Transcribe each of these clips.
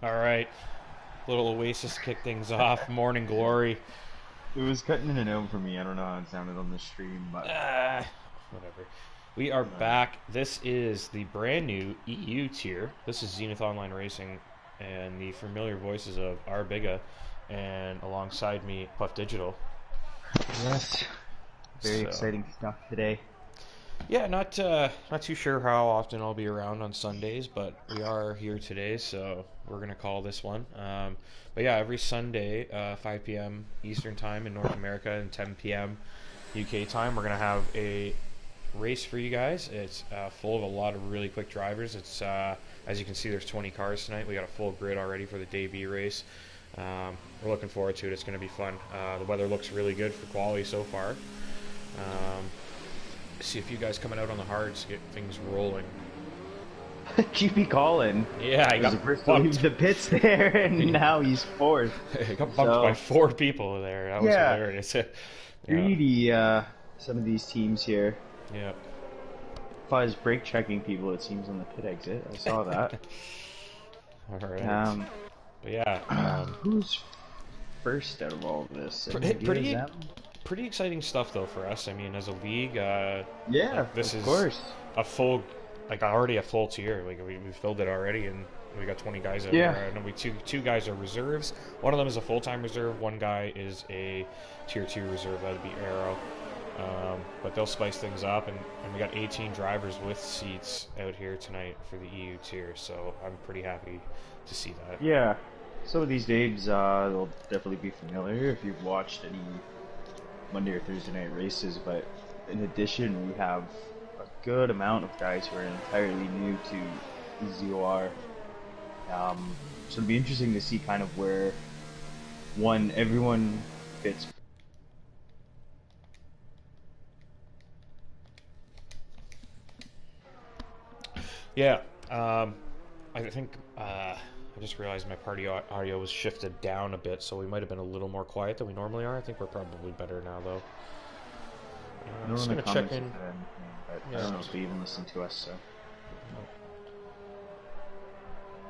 All right, little Oasis kick things off. Morning glory. It was cutting in and out for me. I don't know how it sounded on the stream, but Whatever. We are back. This is the brand new EU tier. This is Zenith Online Racing, and the familiar voices of R Biga, and alongside me, Puff Digital. yes, very So, exciting stuff today. yeah, not too sure how often I'll be around on Sundays, but we are here today, so we're gonna call this one. But yeah, every Sunday, 5 p.m. Eastern time in North America and 10 p.m. UK time, we're gonna have a race for you guys. It's full of a lot of really quick drivers. It's as you can see, there's 20 cars tonight. We got a full grid already for the debut race. We're looking forward to it. It's going to be fun. The weather looks really good for quali so far. See a few guys coming out on the hards to get things rolling. GP Colin. Yeah, he was got the first to bumped. leave the pits there, and now he's fourth. He got bumped by 4 people there. That was hilarious. Yeah. Greedy, some of these teams here. Yeah. Fuzz brake checking people, it seems, on the pit exit. I saw that. All right. But yeah. Who's first out of all of this? Pretty exciting stuff though for us. I mean, as a league, yeah, like, this of is course. a full, like already a full tier. Like we filled it already, and we got 20 guys out Yeah. there. And two guys are reserves. One of them is a full-time reserve. One guy is a tier 2 reserve. That'd be Arrow. But they'll spice things up, and we got 18 drivers with seats out here tonight for the EU tier. So I'm pretty happy to see that. Yeah. Some of these names, they'll definitely be familiar if you've watched any Monday or Thursday night races, but in addition, we have a good amount of guys who are entirely new to ZOR. So it'll be interesting to see kind of where everyone fits. Yeah, I think I just realized my party audio was shifted down a bit, so we might have been a little more quiet than we normally are. I think we're probably better now, though. I'm just gonna check in. But I don't know if they even listen to us. So.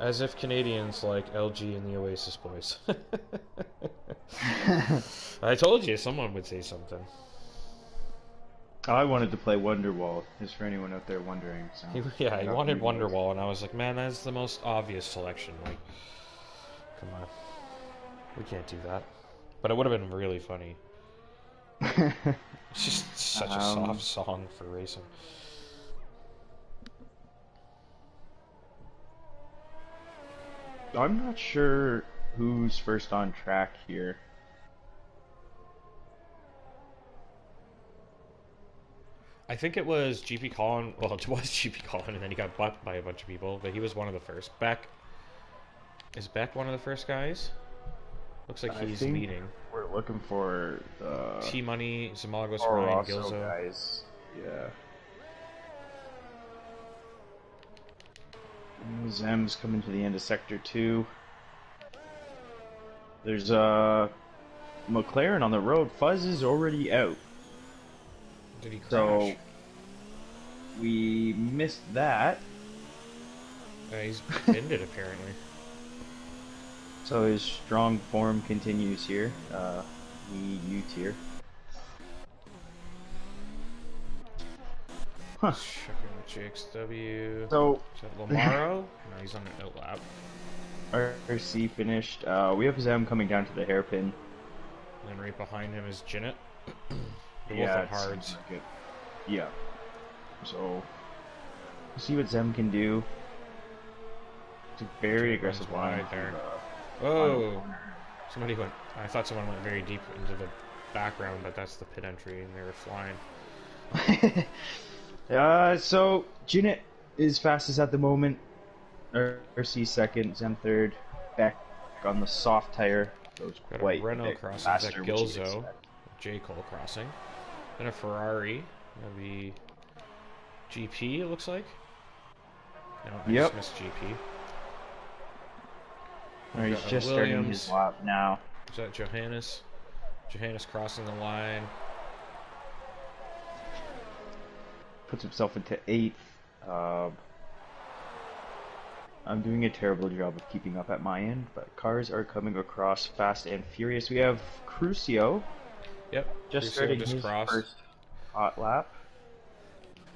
As if Canadians like LG and the Oasis boys. I told you someone would say something. I wanted to play Wonderwall, just for anyone out there wondering. So He wanted Wonderwall, and I was like, man, that's the most obvious selection. Like, come on. We can't do that. But it would have been really funny. It's just such a soft song for racing. I'm not sure who's first on track here. I think it was GP Colin. Well, it was GP Colin, and then he got bumped by a bunch of people. But he was one of the first. Beck. Is Beck one of the first guys? Looks like he's leading. We're looking for T-Money, Zamagos, Ryan, Gilzo. Guys. Yeah. Zem's coming to the end of Sector 2. There's McLaren on the road. Fuzz is already out. Did he crash? So we missed that. He's pinned it apparently. So his strong form continues here. EU tier. Huh. Checking the JXW. So is that Lamaro? No, he's on an outlap. RC finished. We have Zem coming down to the hairpin. And then right behind him is Jinnit. They're both Yeah, at hards. Like it. Yeah. So we'll see what Zem can do. It's a very aggressive line there. Whoa! Somebody went. I thought someone went very deep into the background, but that's the pit entry, and they were flying. So Jinnit is fastest at the moment. RC second, Zem third. Back on the soft tire. Goes quite a Renault bit crossing. faster, Gilzo. J. Cole crossing. Then a Ferrari. That'll be GP. It looks like. No, I just missed GP. He's just starting his lap now. Is that Johannes? Johannes crossing the line. Puts himself into 8th. I'm doing a terrible job of keeping up at my end, but cars are coming across fast and furious. We have Crucio Yep, just Crucio starting just his crossed. first hot lap.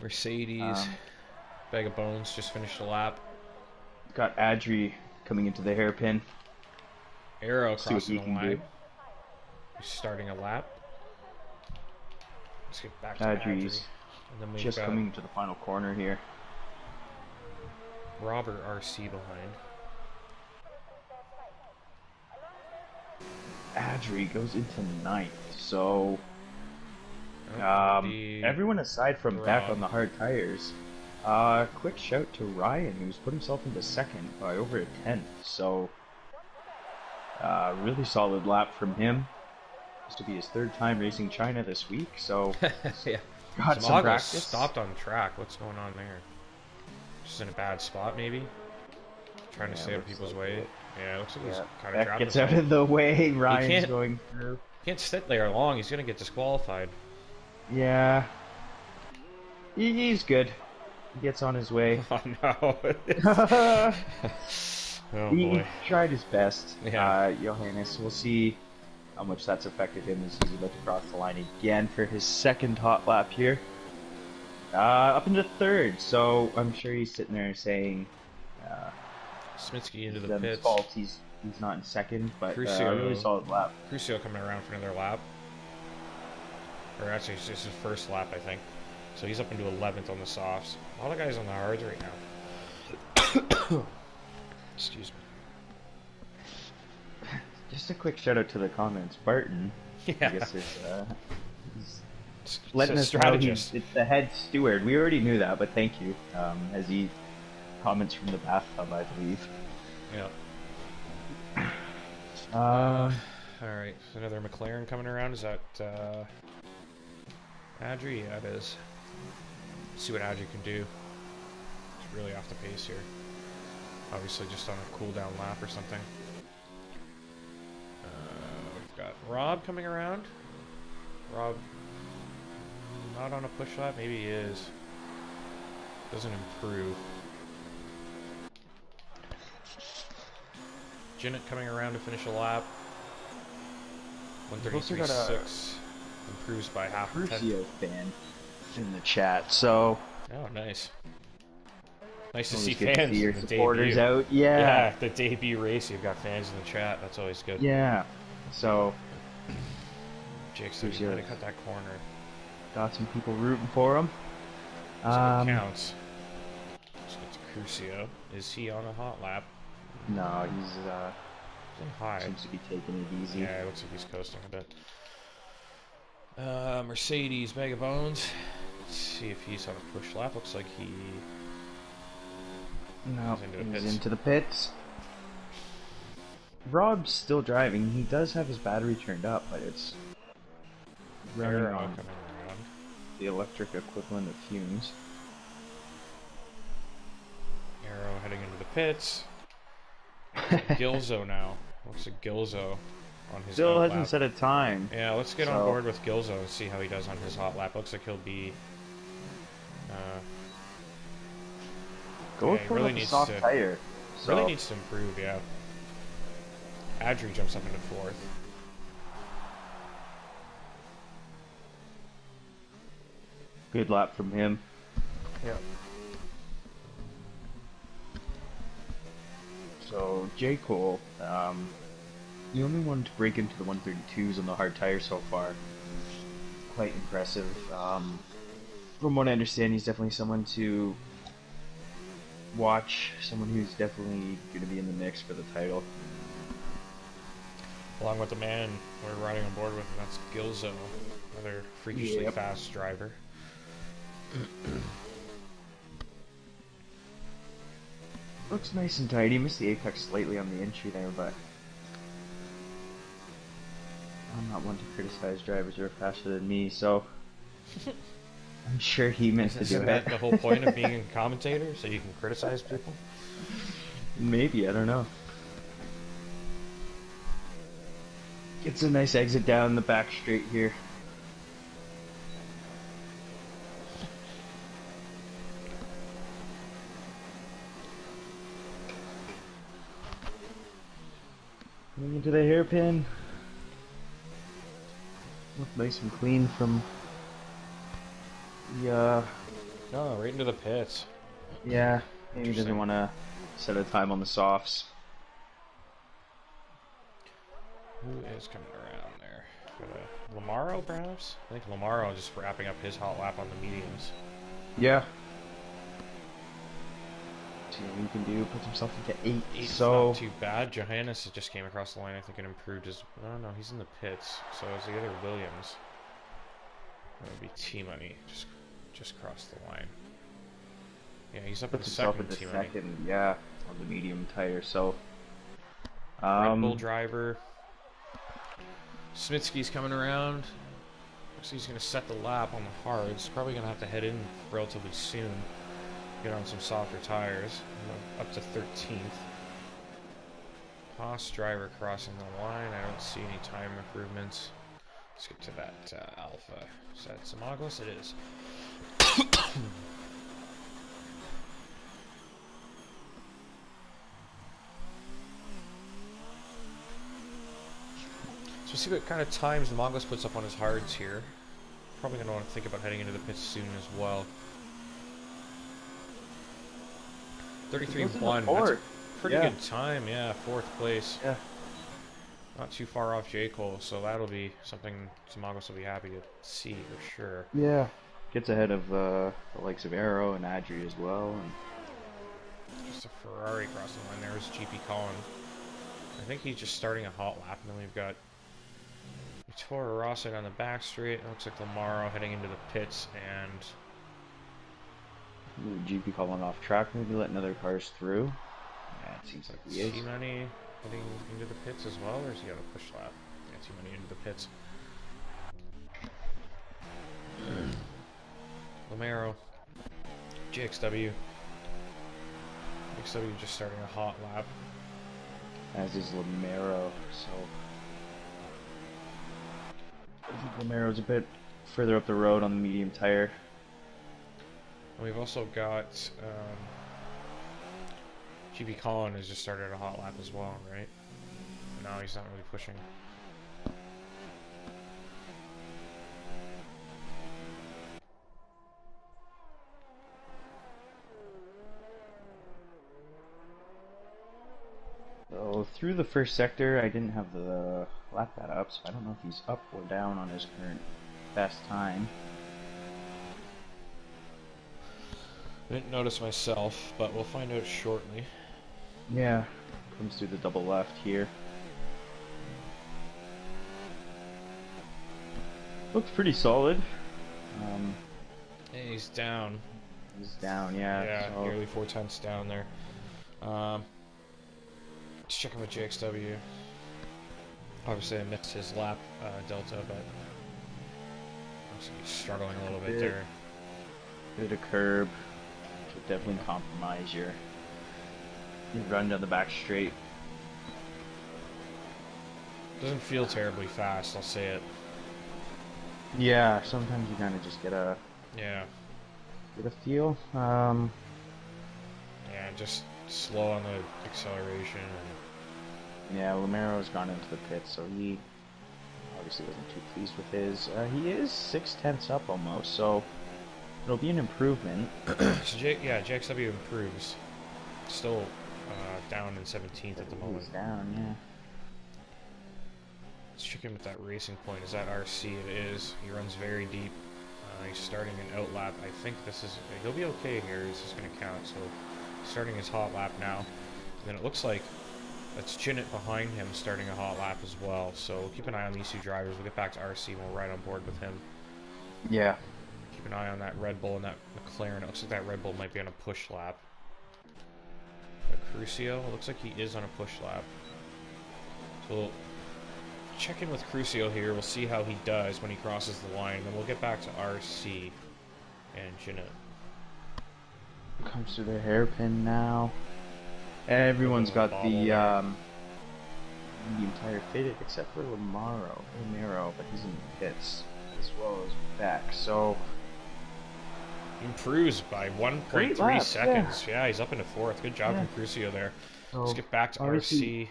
Mercedes, Um, Bag of Bones just finished a lap. got Adri coming into the hairpin. Arrow See what crossing he the can do. line. He's starting a lap. Let's get back to Adri. Adri's And then we've just got coming to the final corner here. Robert RC behind. Adri goes into ninth, so The everyone aside from back Rob. on the hard tires. Quick shout to Ryan, who's put himself into second by over a tenth. So, really solid lap from him. This to be his third time racing China this week, so Yeah. got some practice. Stopped on track. What's going on there? Just in a bad spot, maybe? Trying to stay out of people's way. Yeah, it looks like he's kind of Beck trapped gets himself. out of the way. Ryan's can't- going through. Can't sit there long. He's going to get disqualified. Yeah. He's good. He gets on his way. Oh, no. Oh, He boy. tried his best. Yeah. Johannes, we'll see how much that's affected him as he's about to cross the line again for his second hot lap here. Up into third, so I'm sure he's sitting there saying Smitsky into it's the his pits. fault he's not in second, but Crucio. really solid lap. Crucio coming around for another lap. Or actually, it's just his first lap, I think. So he's up into 11th on the softs. A lot of guys on the hards right now. Excuse me. Just a quick shout out to the comments. Barton, Yeah. I guess is he's It's letting a us know strategist. it's the head steward. We already knew that, but thank you. As he comments from the bathtub, I believe. Yeah. Uh, Alright, so another McLaren coming around. Is that Adri? Yeah, it is. Let's see what Adri can do. He's really off the pace here. Obviously just on a cool down lap or something. We've got Rob coming around. Rob not on a push lap? Maybe he is. Doesn't improve. Jinnit coming around to finish a lap. We've also got a 133.6. Improves by half a tenth. Crucio fan in the chat, so Oh, nice. Nice to always see good to fans see your in the supporters debut. out. Yeah. Yeah, the debut race, you've got fans in the chat. That's always good. Yeah. So Jake said he had to cut that corner. got some people rooting for him. So it counts. Let's get to Crucio. Is he on a hot lap? No, he's In high. seems to be taking it easy. Yeah, it looks like he's coasting a bit. Mercedes, Bag of Bones. Let's see if he's on a push lap. Looks like he... No, He's into the he's pits. into the pits. Rob's still driving. He does have his battery turned up, but it's running Arrow on coming around. the electric equivalent of fumes. Arrow heading into the pits. Gilzo now. Looks like Gilzo on his Still hot hasn't lap. set a time. Yeah, let's get on So- board with Gilzo and see how he does on his hot lap. Looks like he'll be... Go yeah, he for really a needs soft to- tire. really So- needs to improve, yeah. Adri jumps up into 4th. Good lap from him. Yeah. So J. Cole, the only one to break into the 132s on the hard tire so far. Quite impressive. From what I understand, he's definitely someone to watch. Someone who's definitely going to be in the mix for the title. Along with the man we're riding on board with, and that's Gilzo, another freakishly Yep. fast driver. Looks nice and tidy. Missed the apex slightly on the entry there, but I'm not one to criticize drivers who are faster than me, so I'm sure he meant to do Isn't that it. the whole point of being a commentator, so you can criticize people? Maybe, I don't know. Gets a nice exit down the back straight here. Coming into the hairpin. Look nice and clean from the, No, right into the pits. yeah, maybe doesn't Interesting. want to set a time on the softs. Who is coming around there? Got a Lamaro, perhaps? I think Lamaro just wrapping up his hot lap on the mediums. Yeah. See what he can do, puts himself into 8th. Eighth, So, not too bad. Johannes just came across the line, I think, and improved his... I don't know, he's in the pits. So is the other Williams. That would be T-Money. Just crossed the line. Yeah, he's up in puts himself second, into T-Money. 2nd, yeah, on the medium tire. So, Red Bull driver. Smitsky's coming around. Looks like he's going to set the lap on the hards. Probably going to have to head in relatively soon. Get on some softer tires. Up to 13th. Haas driver crossing the line. I don't see any time improvements. Let's get to that Alpha. Is that Samagos? It is. So we'll see what kind of times Mangos puts up on his hards here. Probably going to want to think about heading into the pits soon as well. 33.1. That's a pretty good time, yeah. 4th place. Yeah. Not too far off J. Cole, so that'll be something Samagos will be happy to see for sure. Yeah. Gets ahead of the likes of Arrow and Adri as well. And just a Ferrari crossing the line. There's GP Colin. I think he's just starting a hot lap, and then we've got Toro Rosso down the back straight. It looks like Lamaro heading into the pits, and GP calling off track, maybe letting other cars through. Yeah, it seems like he is. T-Money heading into the pits as well, or is he on a push lap? Yeah, T-Money into the pits. Lamaro. GXW. GXW just starting a hot lap. As is Lamaro, so I think Lamaro's a bit further up the road on the medium tire. And we've also got GP Colin has just started a hot lap as well, right? No, he's not really pushing. So through the first sector, I didn't have the lap data up, so I don't know if he's up or down on his current best time. I didn't notice myself, but we'll find out shortly. Yeah, comes through the double left here. Looks pretty solid. Hey, he's down. He's down, yeah. Yeah, so nearly 4 tenths down there. Just checking with JXW. Obviously, I missed his lap delta, but looks like he's struggling a little bit there. Bit of curb could definitely compromise your run down the back straight. Doesn't feel terribly fast, I'll say it. Yeah, sometimes you kind of just get a feel. Yeah, just slow on the acceleration. Yeah, Lamaro's gone into the pit, so he obviously wasn't too pleased with his. He is 6/10 up almost, so it'll be an improvement. So JXW improves. Still down in 17th at the moment. He's down, yeah. Let's check in with that racing point. Is that RC? It is. He runs very deep. He's starting an out lap. I think this is... He'll be okay here. This is going to count. So starting his hot lap now. And then it looks like that's Chinnet behind him starting a hot lap as well. So we'll keep an eye on these two drivers. We'll get back to RC and we'll ride on board with him. Yeah. Keep an eye on that Red Bull and that McLaren. It looks like that Red Bull might be on a push lap. Crucio, it looks like he is on a push lap. So we'll check in with Crucio here. We'll see how he does when he crosses the line. Then we'll get back to RC and Chinnet. Comes through the hairpin now. Everyone's got the medium tire fitted except for Lamaro, but he's in the pits as well as back. So improves by 1.3 seconds. Yeah, he's up into 4th. Good job from Crucio there. So let's get back to RC.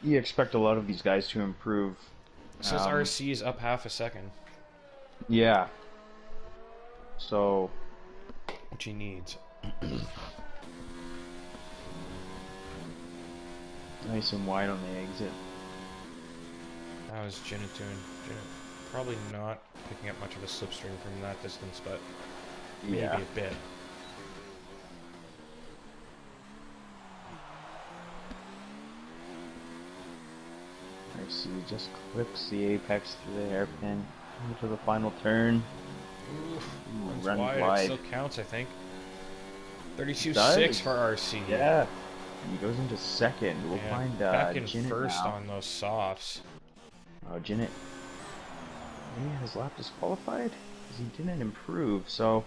you expect a lot of these guys to improve. It says RC is up half a second. Yeah. So. Which he needs. Nice and wide on the exit. How is Zenith doing? Probably not picking up much of a slipstream from that distance, but maybe Yeah. a bit. I see, just clips the apex through the hairpin into the final turn. Oof, Runs wide. It wide. still counts, I think. 32.6 for RC. Yeah. He goes into second. We'll find back in Zenith first now. on those softs. Oh, Zenith. Maybe his lap disqualified? Because he didn't improve, so.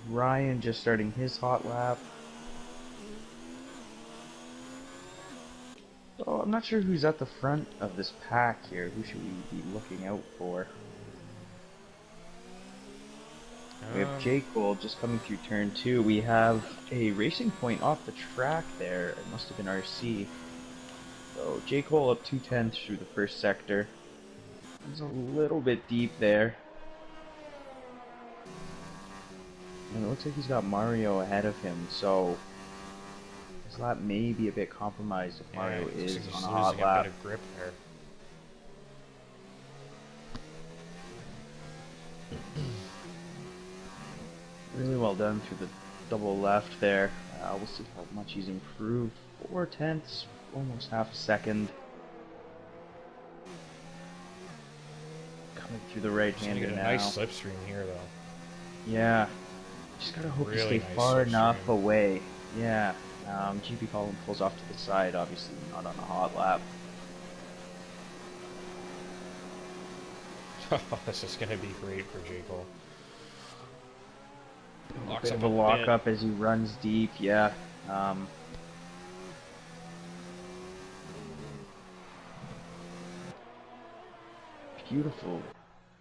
Ryan just starting his hot lap. So I'm not sure who's at the front of this pack here. Who should we be looking out for? We have J. Cole just coming through turn 2. We have a racing point off the track there. It must have been RC. So J. Cole up 2/10 through the first sector. He's a little bit deep there. And it looks like he's got Mario ahead of him, so his lap may be a bit compromised if Mario is on a hot lap. A bit of grip there. Really well done through the double left there. We'll see how much he's improved. 4/10, almost half a second. Coming through the right-hander now. Nice slipstream here, though. Yeah. Just gotta hope really to stay nice far enough slipstream. away. Yeah. GP Colin pulls off to the side, obviously not on a hot lap. This is gonna be great for J. Cole. A bit of a lock-up as he runs deep, yeah. Beautiful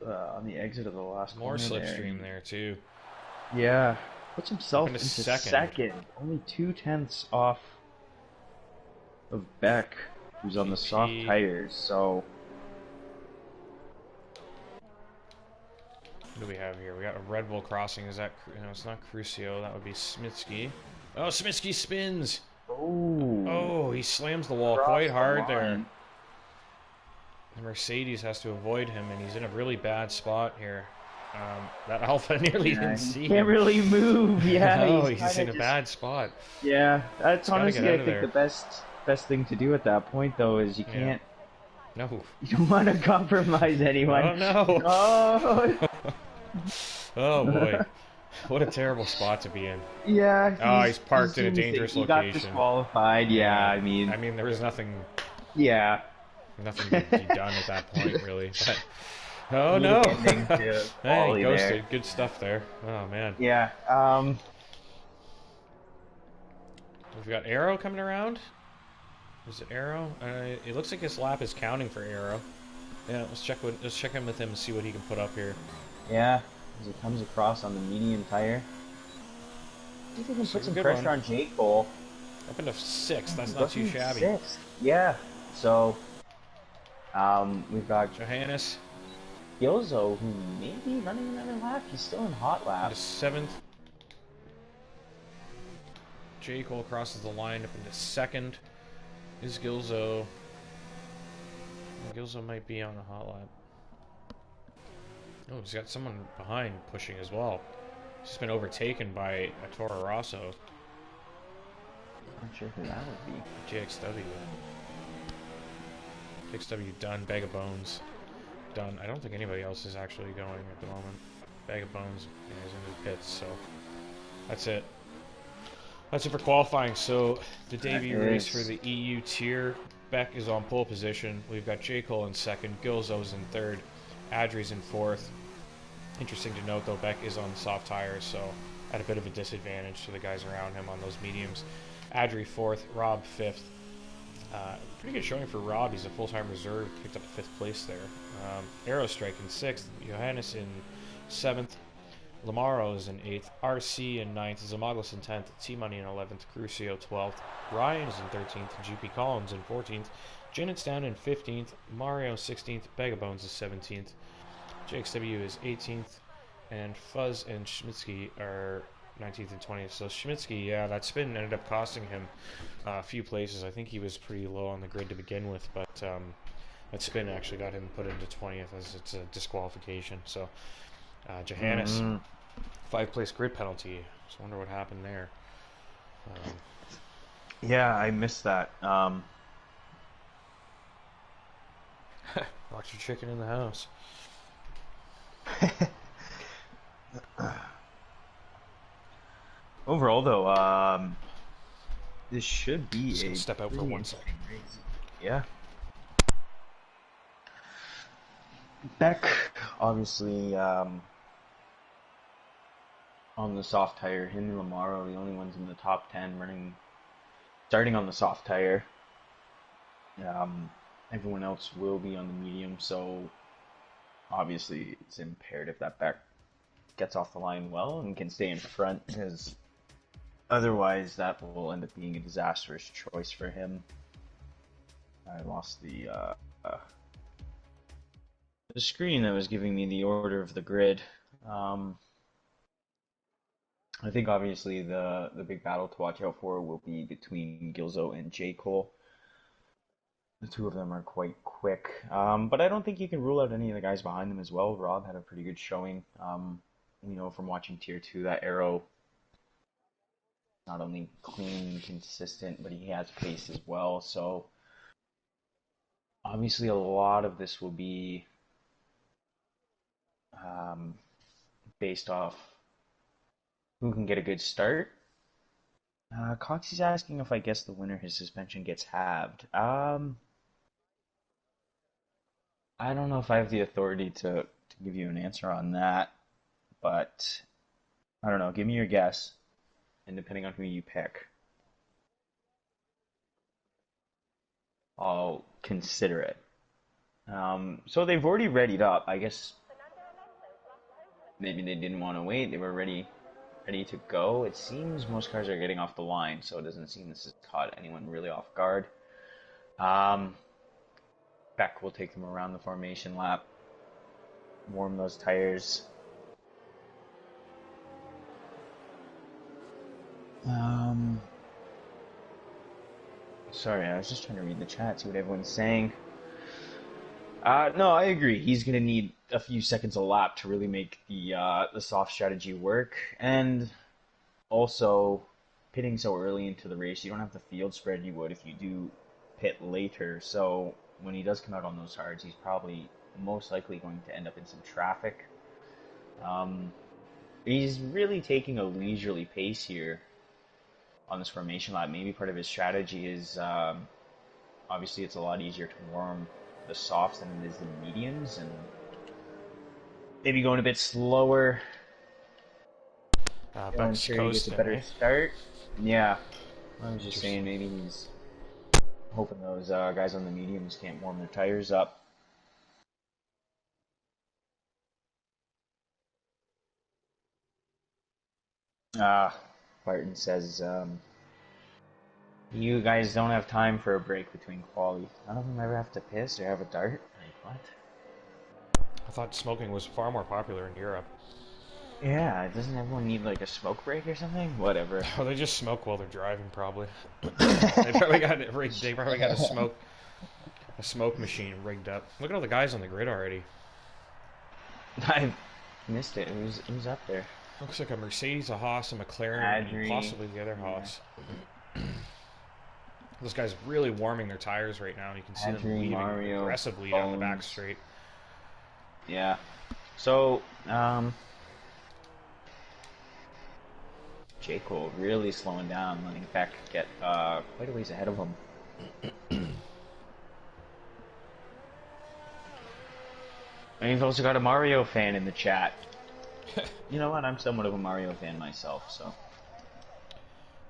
on the exit of the last More corner slipstream there, too. Yeah. Puts himself into second. Only 2/10 off of Beck, who's on the soft tires, so... What do we have here? We got a Red Bull crossing. Is that... No, it's not Crucio. That would be Smitsky. Oh, Smitsky spins! Oh, he slams the wall quite hard there. The Mercedes has to avoid him, and he's in a really bad spot here. That Alpha nearly didn't see him. Can't really move, yeah. No, he's in a bad spot. Yeah, that's honestly, I think, the best thing to do at that point, though, is you can't... No. You don't want to compromise anyone. Oh, no. Oh. Oh, boy. What a terrible spot to be in. Yeah. He's parked in a dangerous location. He got disqualified, yeah, I mean... there was nothing... Yeah. Nothing to be done at that point, really. But... Oh, no! Hey, he ghosted. There. Good stuff there. Oh, man. Yeah. We've got Arrow coming around. Is it Arrow? It looks like his lap is counting for Arrow. Yeah, let's check in with him and see what he can put up here. Yeah, as he comes across on the medium tire. See if he can put some pressure on J. Cole. Up into 6th. That's not too shabby. 6th. Yeah. So, we've got Johannes. Gilzo, who may be running another lap. He's still in hot lap. 7th. J. Cole crosses the line up into 2nd. Is Gilzo. Gilzo might be on a hot lap. Oh, he's got someone behind pushing as well. He's just been overtaken by a Toro Rosso. Not sure who that would be. GXW. GXW done. Bag of Bones done. I don't think anybody else is actually going at the moment. Bag of Bones is in the pits, so that's it. That's it for qualifying. So the debut race for the EU tier. Beck is on pole position. We've got J. Cole in 2nd. Gilzo's in 3rd. Adri's in 4th. Interesting to note, though, Beck is on soft tires, so at a bit of a disadvantage to the guys around him on those mediums. Adri 4th. Rob 5th. Pretty good showing for Rob. He's a full-time reserve. Picked up 5th place there. Aerostrike in 6th. Johannes in 7th. Lamaro is in 8th. RC in 9th. Zamaglis in 10th. T-Money in 11th. Crucio 12th. Ryan is in 13th. GP Collins in 14th. Janet's down in 15th. Mario 16th. Begabones is 17th. JXW is 18th. And Fuzz and Schmitsky are 19th and 20th. So Schmitsky, yeah, that spin ended up costing him a few places. I think he was pretty low on the grid to begin with, but that spin actually got him put into 20th as it's a disqualification. So Johannes, 5-place grid penalty. So I wonder what happened there. Yeah, I missed that. Locked your chicken in the house. Overall, though, this should be Just gonna step out for 1 second. race. Yeah. Beck, obviously, on the soft tire. Him and Lamaro, the only ones in the top 10 starting on the soft tire. Everyone else will be on the medium, so obviously it's imperative that Beck gets off the line well and can stay in front, because otherwise that will end up being a disastrous choice for him. I lost the screen that was giving me the order of the grid. I think obviously the big battle to watch out for will be between Gilzo and J. Cole. The two of them are quite quick, but I don't think you can rule out any of the guys behind them as well. Rob had a pretty good showing. From watching Tier 2, that arrow, not only clean and consistent, but he has pace as well. So obviously a lot of this will be based off who can get a good start. Coxie's asking if I guess the winner his suspension gets halved. I don't know if I have the authority to give you an answer on that, but I don't know. Give me your guess, and depending on who you pick, I'll consider it. So they've already readied up. I guess maybe they didn't want to wait. They were ready to go. It seems most cars are getting off the line, so it doesn't seem this has caught anyone really off guard. Beck will take them around the formation lap, warm those tires. Sorry, I was just trying to read the chat, see what everyone's saying. No, I agree. He's going to need a few seconds a lap to really make the soft strategy work. And also, pitting so early into the race, you don't have the field spread you would if you do pit later. So when he does come out on those hards, he's probably most likely going to end up in some traffic. He's really taking a leisurely pace here on this formation lap. Maybe part of his strategy is obviously it's a lot easier to warm the softs than it is the mediums, and maybe going a bit slower. I'm sure he gets a better start. Yeah, I was just saying maybe he's hoping those guys on the mediums can't warm their tires up. Barton says, you guys don't have time for a break between quali. None of them ever have to piss or have a dart? Like, what? I thought smoking was far more popular in Europe. Yeah, doesn't everyone need like a smoke break or something? Whatever. Oh, they just smoke while they're driving, probably. They probably got it rigged. They probably got a smoke machine rigged up. Look at all the guys on the grid already. I missed it. Who's up there? Looks like a Mercedes, a Haas, a McLaren, and possibly the other Haas. Those guys really warming their tires right now, and you can see them leading aggressively down the back straight. Yeah. So, J. Cole really slowing down, letting Beck get quite a ways ahead of him. And you've also got a Mario fan in the chat. You know what? I'm somewhat of a Mario fan myself, so.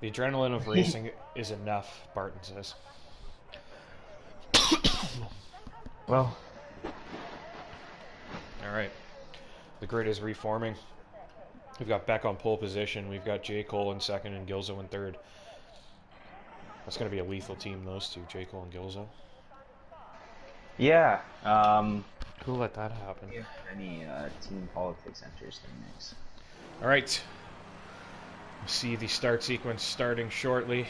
The adrenaline of racing is enough, Barton says. Well. Alright. The grid is reforming. We've got Beck on pole position. We've got J. Cole in second and Gilzo in third. That's going to be a lethal team, those two, J. Cole and Gilzo. Yeah. Who let that happen? If any team politics enters the mix. All right. We'll see the start sequence starting shortly.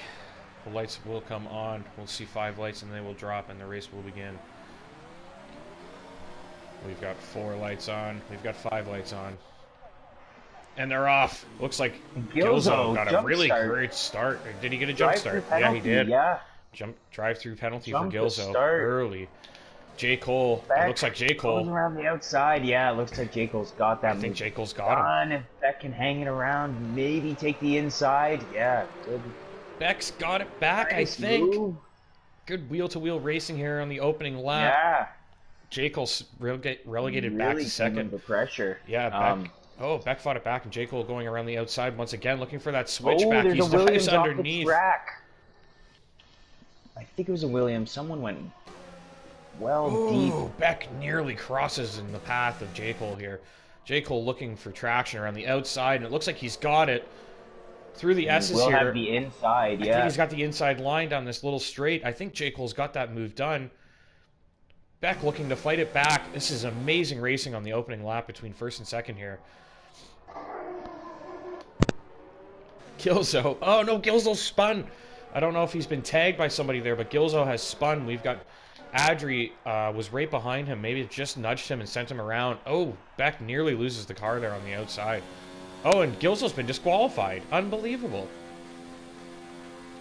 The lights will come on. We'll see 5 lights and they will drop and the race will begin. We've got 4 lights on. We've got 5 lights on. And they're off. Looks like Gilzo got a really great start. Did he get a jump start? Yeah, he did. Yeah. Drive-through penalty for Gilzo early. J. Cole. It looks like J. Cole. Goes around the outside. Yeah, it looks like J. Cole's got that. I think J. Cole's got him. If Beck can hang it around, maybe take the inside. Yeah, good. Beck's got it back, I think. Move. Good wheel-to-wheel racing here on the opening lap. Yeah. J. Cole's relegated back to second. The pressure. Yeah, Beck. Beck fought it back, and J. Cole going around the outside once again, looking for that switchback. He dives underneath. I think it was a Williams. Someone went deep. Beck nearly crosses in the path of J. Cole here. J. Cole looking for traction around the outside, and it looks like he's got it through the S's here. Have the inside, I think he's got the inside line down this little straight. I think J. Cole's got that move done. Beck looking to fight it back. This is amazing racing on the opening lap between first and second here. Gilzo. Oh, no, Gilzo spun. I don't know if he's been tagged by somebody there, but Gilzo has spun. We've got Adri was right behind him. Maybe it just nudged him and sent him around. Oh, Beck nearly loses the car there on the outside. Oh, and Gilzo's been disqualified. Unbelievable.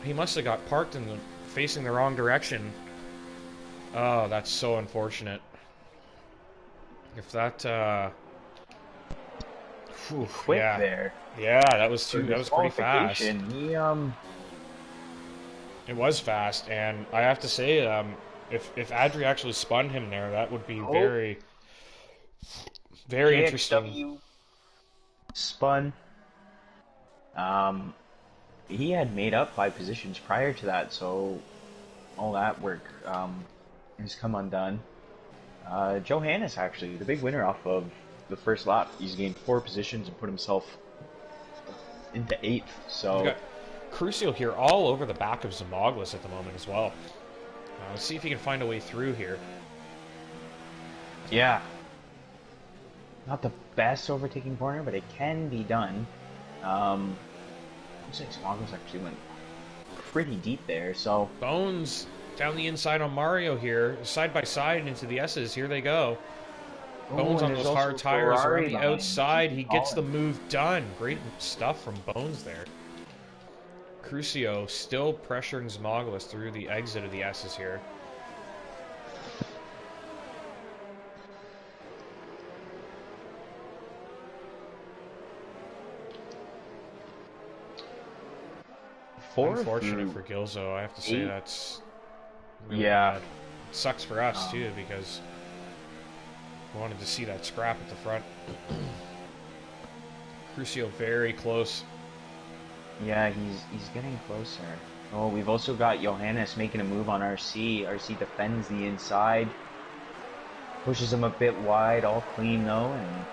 He must have got parked facing the wrong direction. Oh, that's so unfortunate. If that, quick there. Yeah, that was pretty fast. It was fast, and I have to say, if Adri actually spun him there, that would be very, very interesting. Spun. He had made up 5 positions prior to that, so all that work has come undone. Johannes, actually, the big winner off of the first lap. He's gained 4 positions and put himself into 8th. So we've got Crucial here all over the back of Zamoglis at the moment as well. Let's see if he can find a way through here. Yeah. Not the best overtaking corner, but it can be done. Looks like Zamoglis actually went pretty deep there, so... Bones down the inside on Mario here, side by side into the S's. Here they go. Bones on those hard tires around the outside. He gets the move done. Great stuff from Bones there. Crucio still pressuring Zamoglis through the exit of the S's here. Unfortunate for Gilzo. I have to say that's really bad. It sucks for us too, because we wanted to see that scrap at the front. Crucio very close. Yeah, he's getting closer. Oh, we've also got Johannes making a move on RC. RC defends the inside, pushes him a bit wide, all clean though, and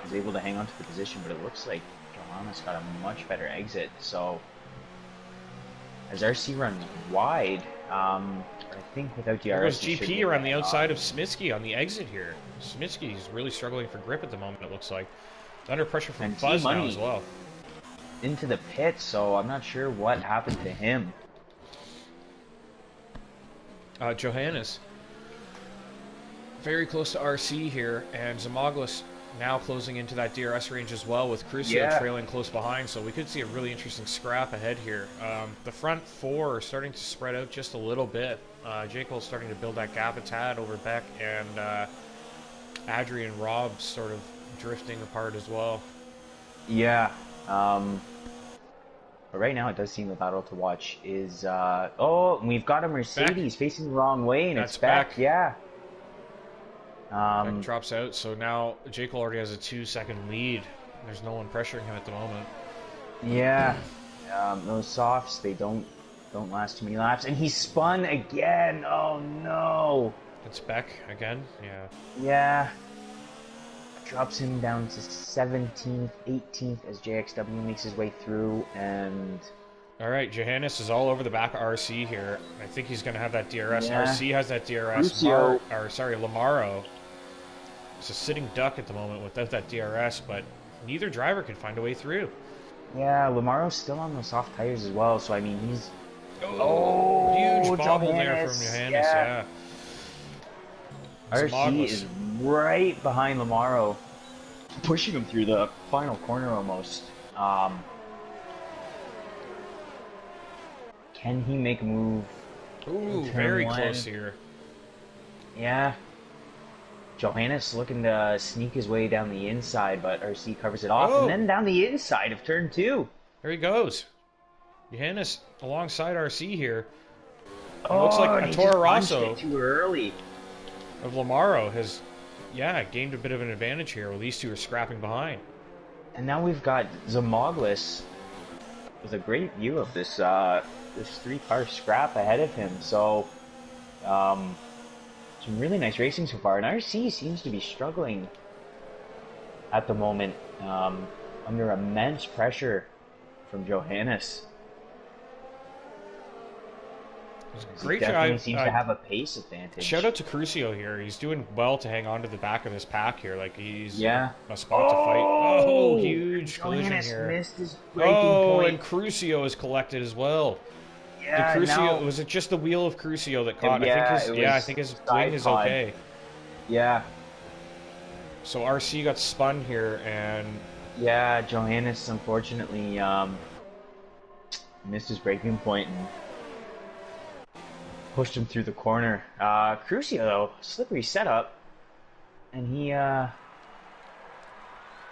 is able to hang on to the position. But it looks like Johannes got a much better exit. So as RC runs wide, I think without DRS... There goes GP around the outside of Smitsky on the exit here. Smitsky's really struggling for grip at the moment, it looks like. Under pressure from Fuzz now as well. Into the pit, so I'm not sure what happened to him. Johannes. Very close to RC here, and Zamoglis now closing into that DRS range as well, with Crucio trailing close behind, so we could see a really interesting scrap ahead here. The front 4 are starting to spread out just a little bit. J. Cole's starting to build that gap a tad over Beck, and Adri and Rob sort of drifting apart as well. Yeah. But right now it does seem the battle to watch is... oh, we've got a Mercedes facing the wrong way, and it's Beck. Yeah. Beck drops out, so now J. Cole already has a 2-second lead. There's no one pressuring him at the moment. Yeah, those softs, they don't last too many laps, and he spun again. Oh no! It's Beck again. Yeah. Yeah. drops him down to 17th, 18th as JXW makes his way through, and All right, Johannes is all over the back of RC here. I think he's going to have that DRS. yeah, RC has that DRS. Crucio. Lamaro is a sitting duck at the moment without that DRS, but neither driver can find a way through. Yeah, Lamaro's still on those soft tires as well, so I mean he's Huge bobble there from Johannes, Johannes, yeah. yeah. RC Zamaglis. is right behind Lamaro, pushing him through the final corner almost. Can he make a move? Ooh, Turn very one? close here. Yeah. Johannes looking to sneak his way down the inside, but RC covers it off, and then down the inside of turn 2. There he goes. Johannes alongside RC here. It Oh, looks like and he Toro just punched Rosso it too early. of Lamaro has, gained a bit of an advantage here. Well, these two are scrapping behind. And now we've got Zamaglis with a great view of this this 3-car scrap ahead of him. So, some really nice racing so far. And RC seems to be struggling at the moment, under immense pressure from Johannes. Great He definitely job. seems to have a pace advantage. Shout out to Crucio here. He's doing well to hang on to the back of this pack here. Like he's a spot to fight. Oh, huge collision Johannes here. missed his braking point. And Crucio is collected as well. Yeah, Did Crucio, now, was it just the wheel of Crucio that caught? Yeah, I think his wing is pod. okay. Yeah. So RC got spun here, and yeah, Johannes unfortunately missed his braking point and pushed him through the corner. Crucio though, slippery setup, and he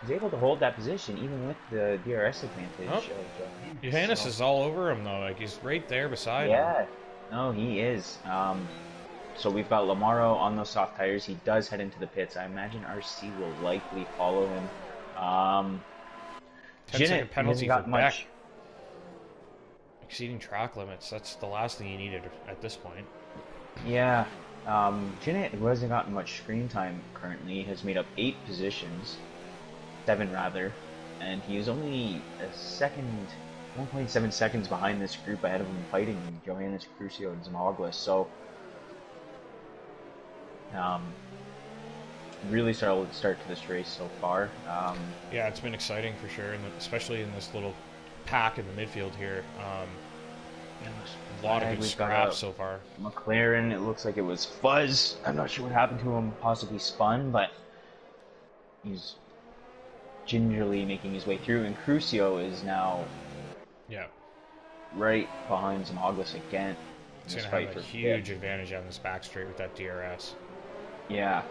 was able to hold that position even with the DRS advantage of Johannes. Johannes is all over him though. Like he's right there beside him. Yeah, no, he is. So we've got Lamaro on those soft tires. He does head into the pits. I imagine RC will likely follow him. 10-second penalty for much. Beck. Exceeding track limits. That's the last thing you needed at this point. Yeah. Jinnit, who hasn't gotten much screen time currently, has made up 8 positions. 7 rather. And he is only a second, 1.7 seconds behind this group ahead of him fighting Johannes, Crucio, and Zamaglis. So, really solid start to this race so far. Yeah, it's been exciting for sure, and especially in this little pack in the midfield here. A lot of good scraps so far. McLaren, it looks like it was Fuzz. I'm not sure what happened to him, possibly spun, but he's gingerly making his way through, and Crucio is now right behind Zamaglis again. He's going to have a huge advantage on this back straight with that DRS. Yeah.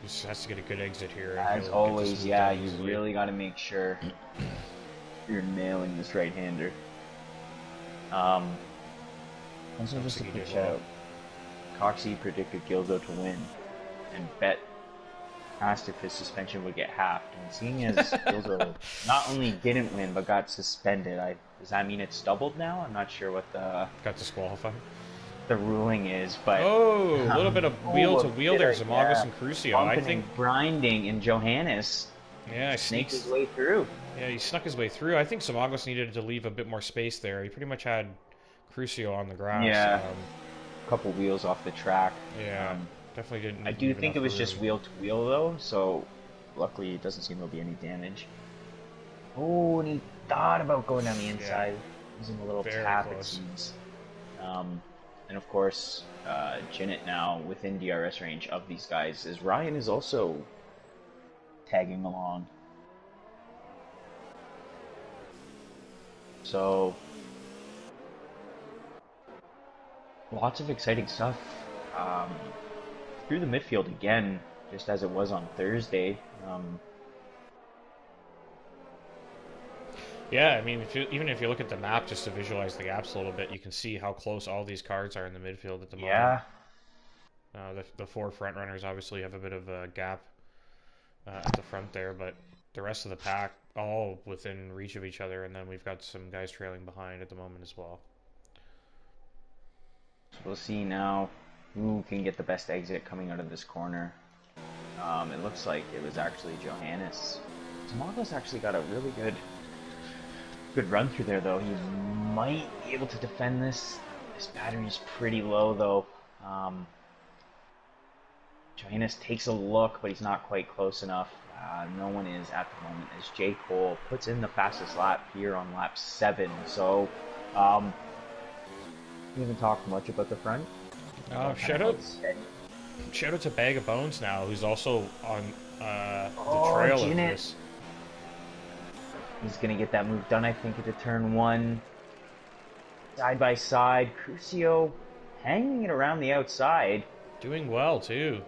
He just has to get a good exit here. As always, yeah, you really got to make sure you're nailing this right-hander. Also, just a quick shout out. Coxie predicted Gildo to win, and bet asked if his suspension would get halved. And seeing as Gildo not only didn't win, but got suspended, does that mean it's doubled now? I'm not sure what the... Got disqualified? The ruling is, but... Oh, a little bit of wheel-to-wheel there, Zamaglis and Crucio. I think... grinding, and Johannes sneaked his way through. Yeah, he snuck his way through. I think Zamaglis needed to leave a bit more space there. He pretty much had Crucio on the grass. Yeah, a couple wheels off the track. Yeah, definitely didn't. I do think it was just wheel-to-wheel, though, so luckily it doesn't seem to be any damage. Oh, and he thought about going down the inside. Using a little tap, it seems. And of course, Jinnit now within DRS range of these guys, as Ryan is also tagging along. So, lots of exciting stuff through the midfield again, just as it was on Thursday. Yeah, I mean, even if you look at the map just to visualize the gaps a little bit, you can see how close all these cars are in the midfield at the moment. Yeah. The 4 front runners obviously have a bit of a gap at the front there, but the rest of the pack all within reach of each other, and then we've got some guys trailing behind at the moment as well. So we'll see now who can get the best exit coming out of this corner. It looks like it was actually Johannes. Zamago's actually got a really good run through there, though. He might be able to defend this. This battery is pretty low, though. Johannes takes a look, but he's not quite close enough. No one is at the moment, as J. Cole puts in the fastest lap here on lap 7. So, we haven't talked much about the front. Shout out to Bag of Bones now, who's also on the trail of this. He's going to get that move done, I think, into turn 1. Side by side. Crucio hanging it around the outside. Doing well, too.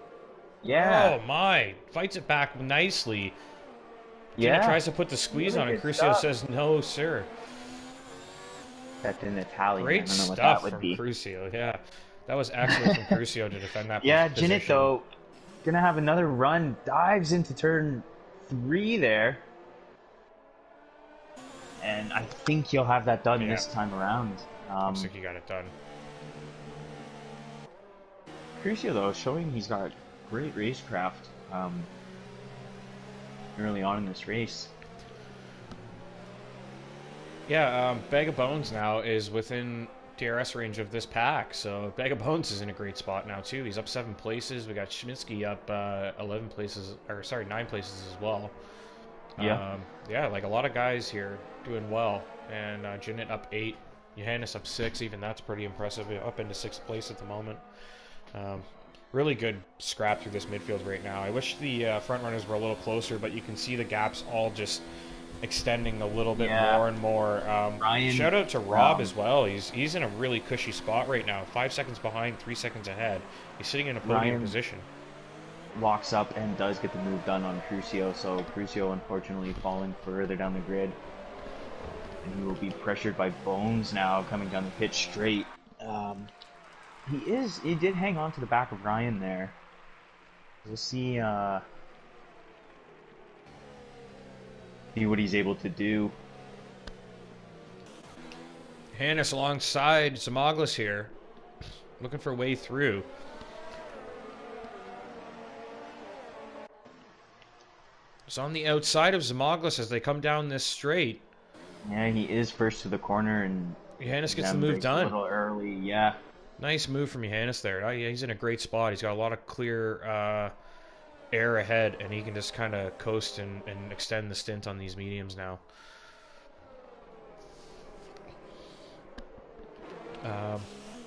Yeah. Oh, my. Fights it back nicely. Yeah. Gina tries to put the squeeze on it. Crucio says, no, sir. That's in Italian. Great I don't know what stuff that would from be. Crucio, yeah. That was excellent from Crucio to defend that Yeah, position. Zenith, though, going to have another run. Dives into turn 3 there. And I think he'll have that done this time around. Looks like he got it done. Crucio, though, showing he's got great racecraft early on in this race. Yeah, Bag of Bones now is within DRS range of this pack, so Bag of Bones is in a great spot now, too. He's up 7 places. We got Schmitzky up 11 places, or sorry, 9 places as well. Yeah. Yeah, like a lot of guys here doing well. And Janet up 8, Johannes up 6, even that's pretty impressive, up into 6th place at the moment. Really good scrap through this midfield right now. I wish the front runners were a little closer, but you can see the gaps all just extending a little bit more and more. Shout out to Rob as well. He's in a really cushy spot right now. 5 seconds behind, 3 seconds ahead. He's sitting in a podium position. Walks up and does get the move done on Crucio, so Crucio unfortunately falling further down the grid. And he will be pressured by Bones now coming down the pit straight. He did hang on to the back of Ryan there. We'll see what he's able to do. Hannes alongside Zamoglis here, looking for a way through. It's on the outside of Zamoglis as they come down this straight. Yeah, he is first to the corner, and Johannes gets the move done. A little early, yeah. Nice move from Johannes there. Oh, yeah, he's in a great spot. He's got a lot of clear air ahead, and he can just kind of coast and extend the stint on these mediums now.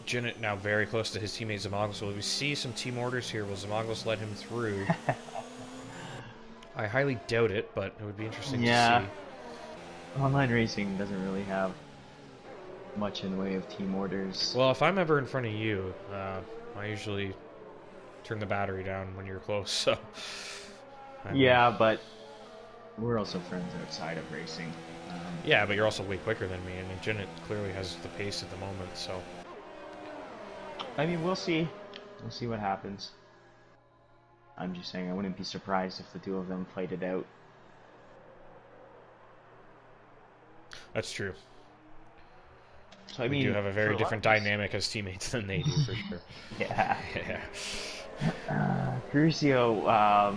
Jinnit now very close to his teammate Zamoglis. Will we see some team orders here? Will Zamoglis let him through? I highly doubt it, but it would be interesting to see. Online racing doesn't really have much in the way of team orders. Well, if I'm ever in front of you, I usually turn the battery down when you're close, so... but we're also friends outside of racing. Yeah, but you're also way quicker than me, and Jinnit clearly has the pace at the moment, so... I mean, we'll see. We'll see what happens. I'm just saying I wouldn't be surprised if the two of them played it out. That's true. So I mean, we do have a very different dynamic as teammates than they do, for sure. Yeah. Crucio,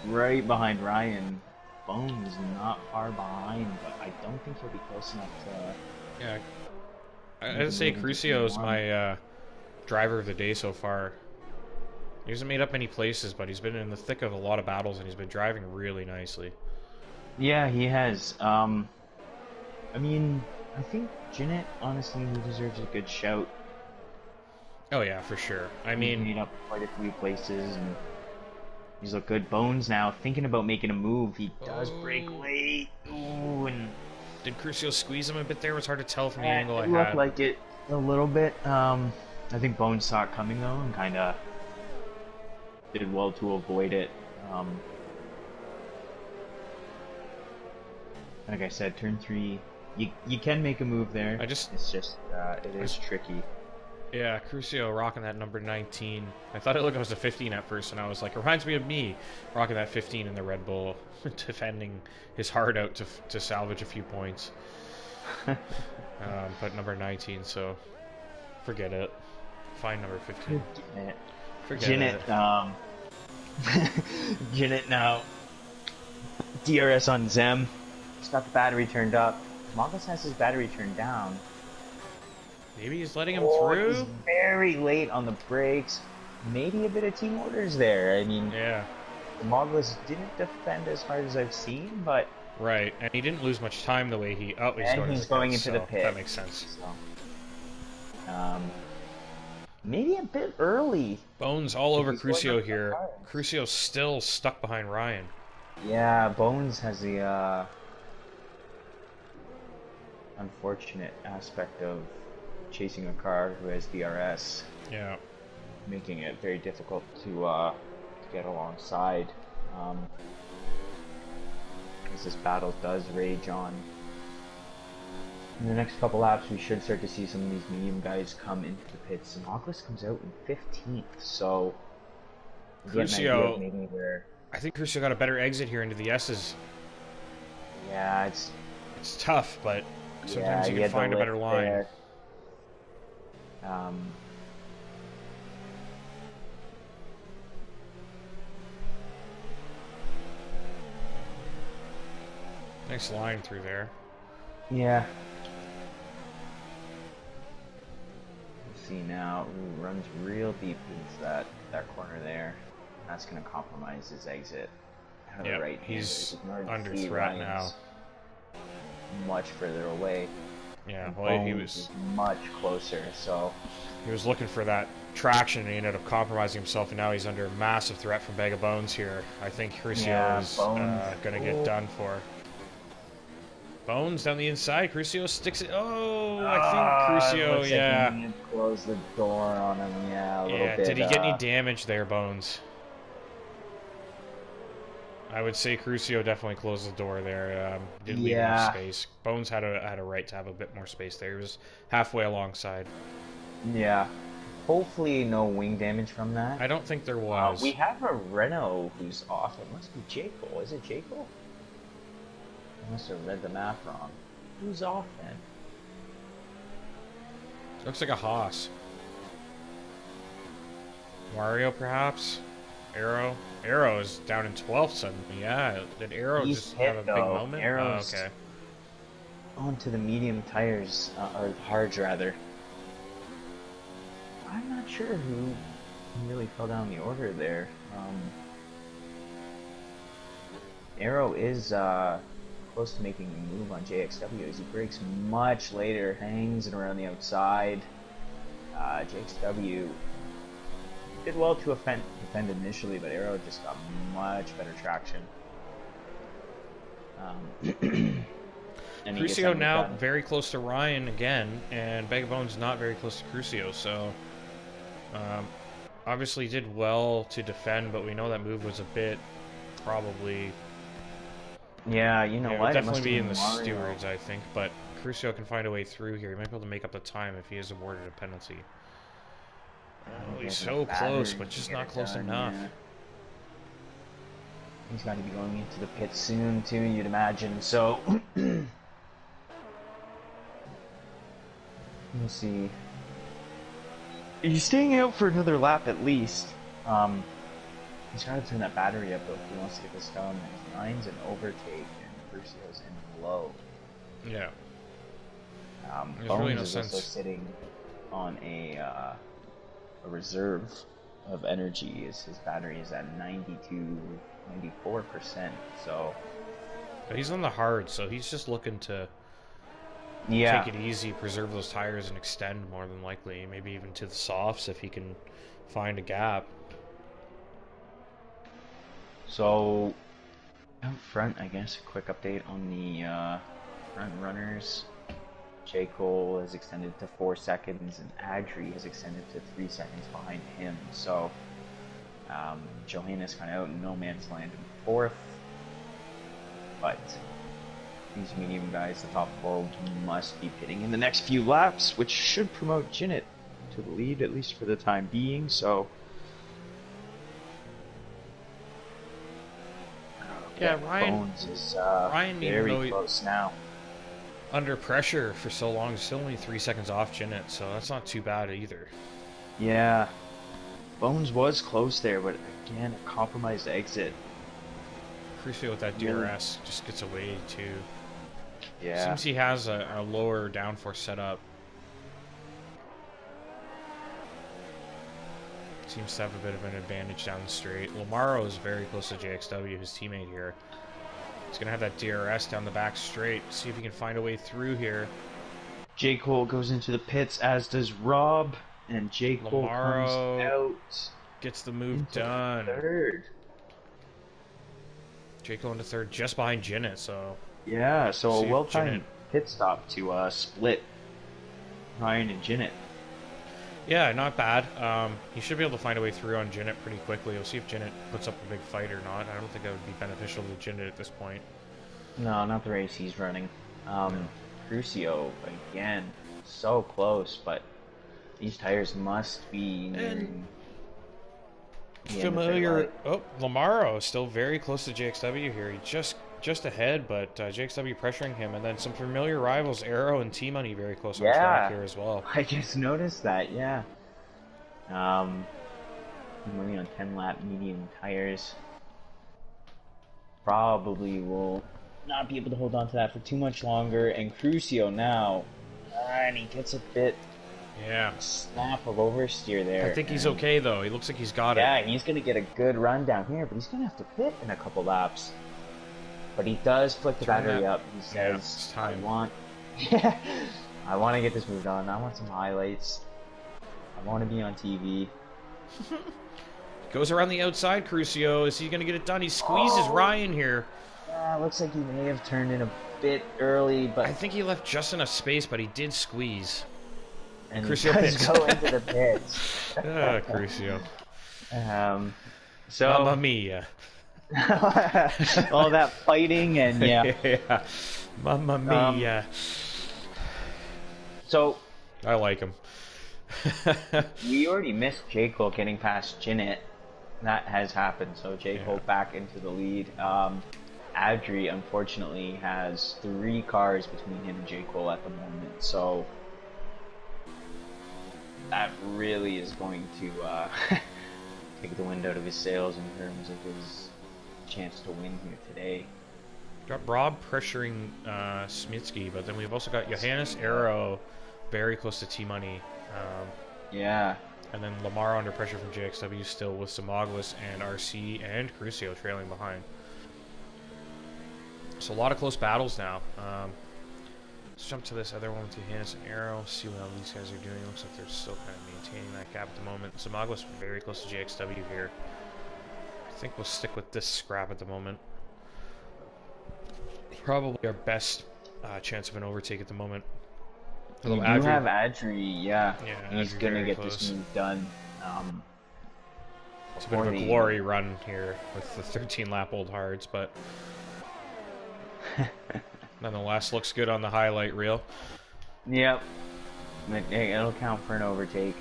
right behind Ryan. Bones not far behind, but I don't think he'll be close enough to... Yeah. I'd say Crucio's my driver of the day so far. He hasn't made up many places, but he's been in the thick of a lot of battles, and he's been driving really nicely. Yeah, he has. I mean, I think Jinnit, honestly, he deserves a good shout. Oh yeah, for sure. I mean, he made up quite a few places, and he's looked good. Bones now thinking about making a move. He does break late. Ooh, and did Crucio squeeze him a bit there? It was hard to tell from the angle I had. It looked like it a little bit. I think Bones saw it coming though, and kind of did well to avoid it. Like I said, turn 3, you can make a move there. It's just it is tricky. Yeah, Crucio rocking that number 19. I thought it looked like it was a 15 at first, and I was like, it reminds me of me rocking that 15 in the Red Bull, defending his heart out to salvage a few points. But number 19, so forget it. Find number 15. Forget it. Unit now. DRS on Zem. He's got the battery turned up. Mongols has his battery turned down. Maybe he's letting him Oh, he's through? very late on the brakes. Maybe a bit of team orders there. I mean, Yeah. the Mongols didn't defend as hard as I've seen, but... Right, and he didn't lose much time the way he... Oh, he's And going he's to the going pits, into the so pit. that makes sense. So, maybe a bit early. Bones all over He's going Crucio up here. hard. Crucio's still stuck behind Ryan. Yeah, Bones has the unfortunate aspect of chasing a car who has DRS, Yeah. making it very difficult to get alongside. As this battle does rage on. In the next couple laps, we should start to see some of these medium guys come into the pits. And August comes out in 15th, so Crucio, maybe where... I think Crucio got a better exit here into the S's. Yeah, it's tough, but sometimes you can find a better line. There. Nice line through there. Yeah. Let's see now. Ooh, runs real deep into that corner there. That's going to compromise his exit. Out of the right he's under threat now. Much further away. Yeah, well, he was much closer, so... He was looking for that traction, and he ended up compromising himself, and now he's under massive threat from Bag of Bones here. I think Crucio is going to get done for. Bones down the inside. Crucio sticks it. Oh, I think Crucio, yeah. Like close the door on him, yeah, a little bit. Did he get any damage there, Bones? I would say Crucio definitely closed the door there. Didn't leave enough space. Bones had a right to have a bit more space there. He was halfway alongside. Yeah. Hopefully no wing damage from that. I don't think there was. We have a Renault who's off. It must be Jekyll. Is it Jekyll? I must have read the map wrong. Who's off then? Looks like a Haas. Mario, perhaps? Arrow? Arrow is down in 12th suddenly. Yeah, did Arrow just have a big moment? Arrow's okay. Onto the medium tires, or hards rather. I'm not sure who really fell down the order there. Arrow is close to making a move on JXW as he brakes much later, hangs it around the outside. JXW did well to defend initially, but Arrow just got much better traction. Crucio now very close to Ryan again, and Bag of Bones not very close to Crucio, so obviously did well to defend, but we know that move was a bit probably... Yeah, you know what? It would definitely be in the stewards, I think, but Crucio can find a way through here. He might be able to make up the time if he is awarded a penalty. Oh, he's so close, but just not close enough. Yeah. He's got to be going into the pit soon, too, you'd imagine. So, we'll see. He's staying out for another lap at least. He's got to turn that battery up, though, if he wants to get this done. Nine's an overtake, and Crucio's in low. Yeah. There's really no sense. Also sitting on a reserve of energy. His battery is at 94%. So. But he's on the hard, so he's just looking to take it easy, preserve those tires, and extend more than likely. Maybe even to the softs if he can find a gap. So, out front, I guess, a quick update on the front runners. J. Cole has extended to 4 seconds, and Adri has extended to 3 seconds behind him. So, Johannes kind of out in no man's land in 4th. But these medium guys, the top 4, must be pitting in the next few laps, which should promote Zenith to the lead, at least for the time being. So, yeah, Ryan is Ryan very close now. Under pressure for so long, still only 3 seconds off Zenith, so that's not too bad either. Yeah. Bones was close there, but again, a compromised exit. Crucio with that Really? DRS just gets away too. Yeah. Seems he has a lower downforce setup. Seems to have a bit of an advantage down the straight. Lamaro is very close to JXW, his teammate here. He's going to have that DRS down the back straight. See if he can find a way through here. J. Cole goes into the pits, as does Rob, and J. Cole comes out. Gets the move into done. third. J. Cole into third, just behind Jinnit, so... Yeah, so a well-timed Jinnit... pit stop to split Ryan and Jinnit. Yeah, not bad. He should be able to find a way through on Jinnit pretty quickly. We'll see if Jinnit puts up a big fight or not. I don't think that would be beneficial to Jinnit at this point. No, not the race he's running. Crucio, again, so close, but these tires must be nearing the end of their Familiar... life. Oh, Lamaro still very close to JXW here. He just ahead, but JXW pressuring him. And then some familiar rivals, Arrow and T-Money, very close on track here as well. I just noticed that, yeah. Money on 10-lap medium tires. Probably will not be able to hold on to that for too much longer. And Crucio now, and he gets a bit snap of oversteer there. I think he's okay, though. He looks like he's got it. Yeah, he's going to get a good run down here, but he's going to have to pit in a couple laps. But he does flick the battery up. He says, I want to get this moved on. I want some highlights. I want to be on TV. Goes around the outside, Crucio. Is he going to get it done? He squeezes Ryan here. Looks like he may have turned in a bit early, but... I think he left just enough space, but he did squeeze. And Crucio he does go into the pits. Crucio. So... Mamma mia. All that fighting and yeah. Mamma mia. So... I like him. We already missed J. Cole getting past Jinnit. That has happened, so J. Cole back into the lead. Adri, unfortunately, has 3 cars between him and J. Cole at the moment, so that really is going to take the wind out of his sails in terms of his chance to win here today. Got Rob pressuring Smitsky, but then we've also got Johannes Arrow very close to T-Money. Yeah. And then Lamar under pressure from JXW still with Samoglis and RC and Crucio trailing behind. So a lot of close battles now. Let's jump to this other one with Johannes and Arrow, see what all these guys are doing. Looks like they're still kind of maintaining that gap at the moment. Samoglis very close to JXW here. I think we'll stick with this scrap at the moment. Probably our best chance of an overtake at the moment. You do have Adri, yeah. He's Adri gonna get close. this move done. It's a bit of a glory run here with the 13-lap-old hards, but nonetheless, looks good on the highlight reel. Yep. It'll count for an overtake.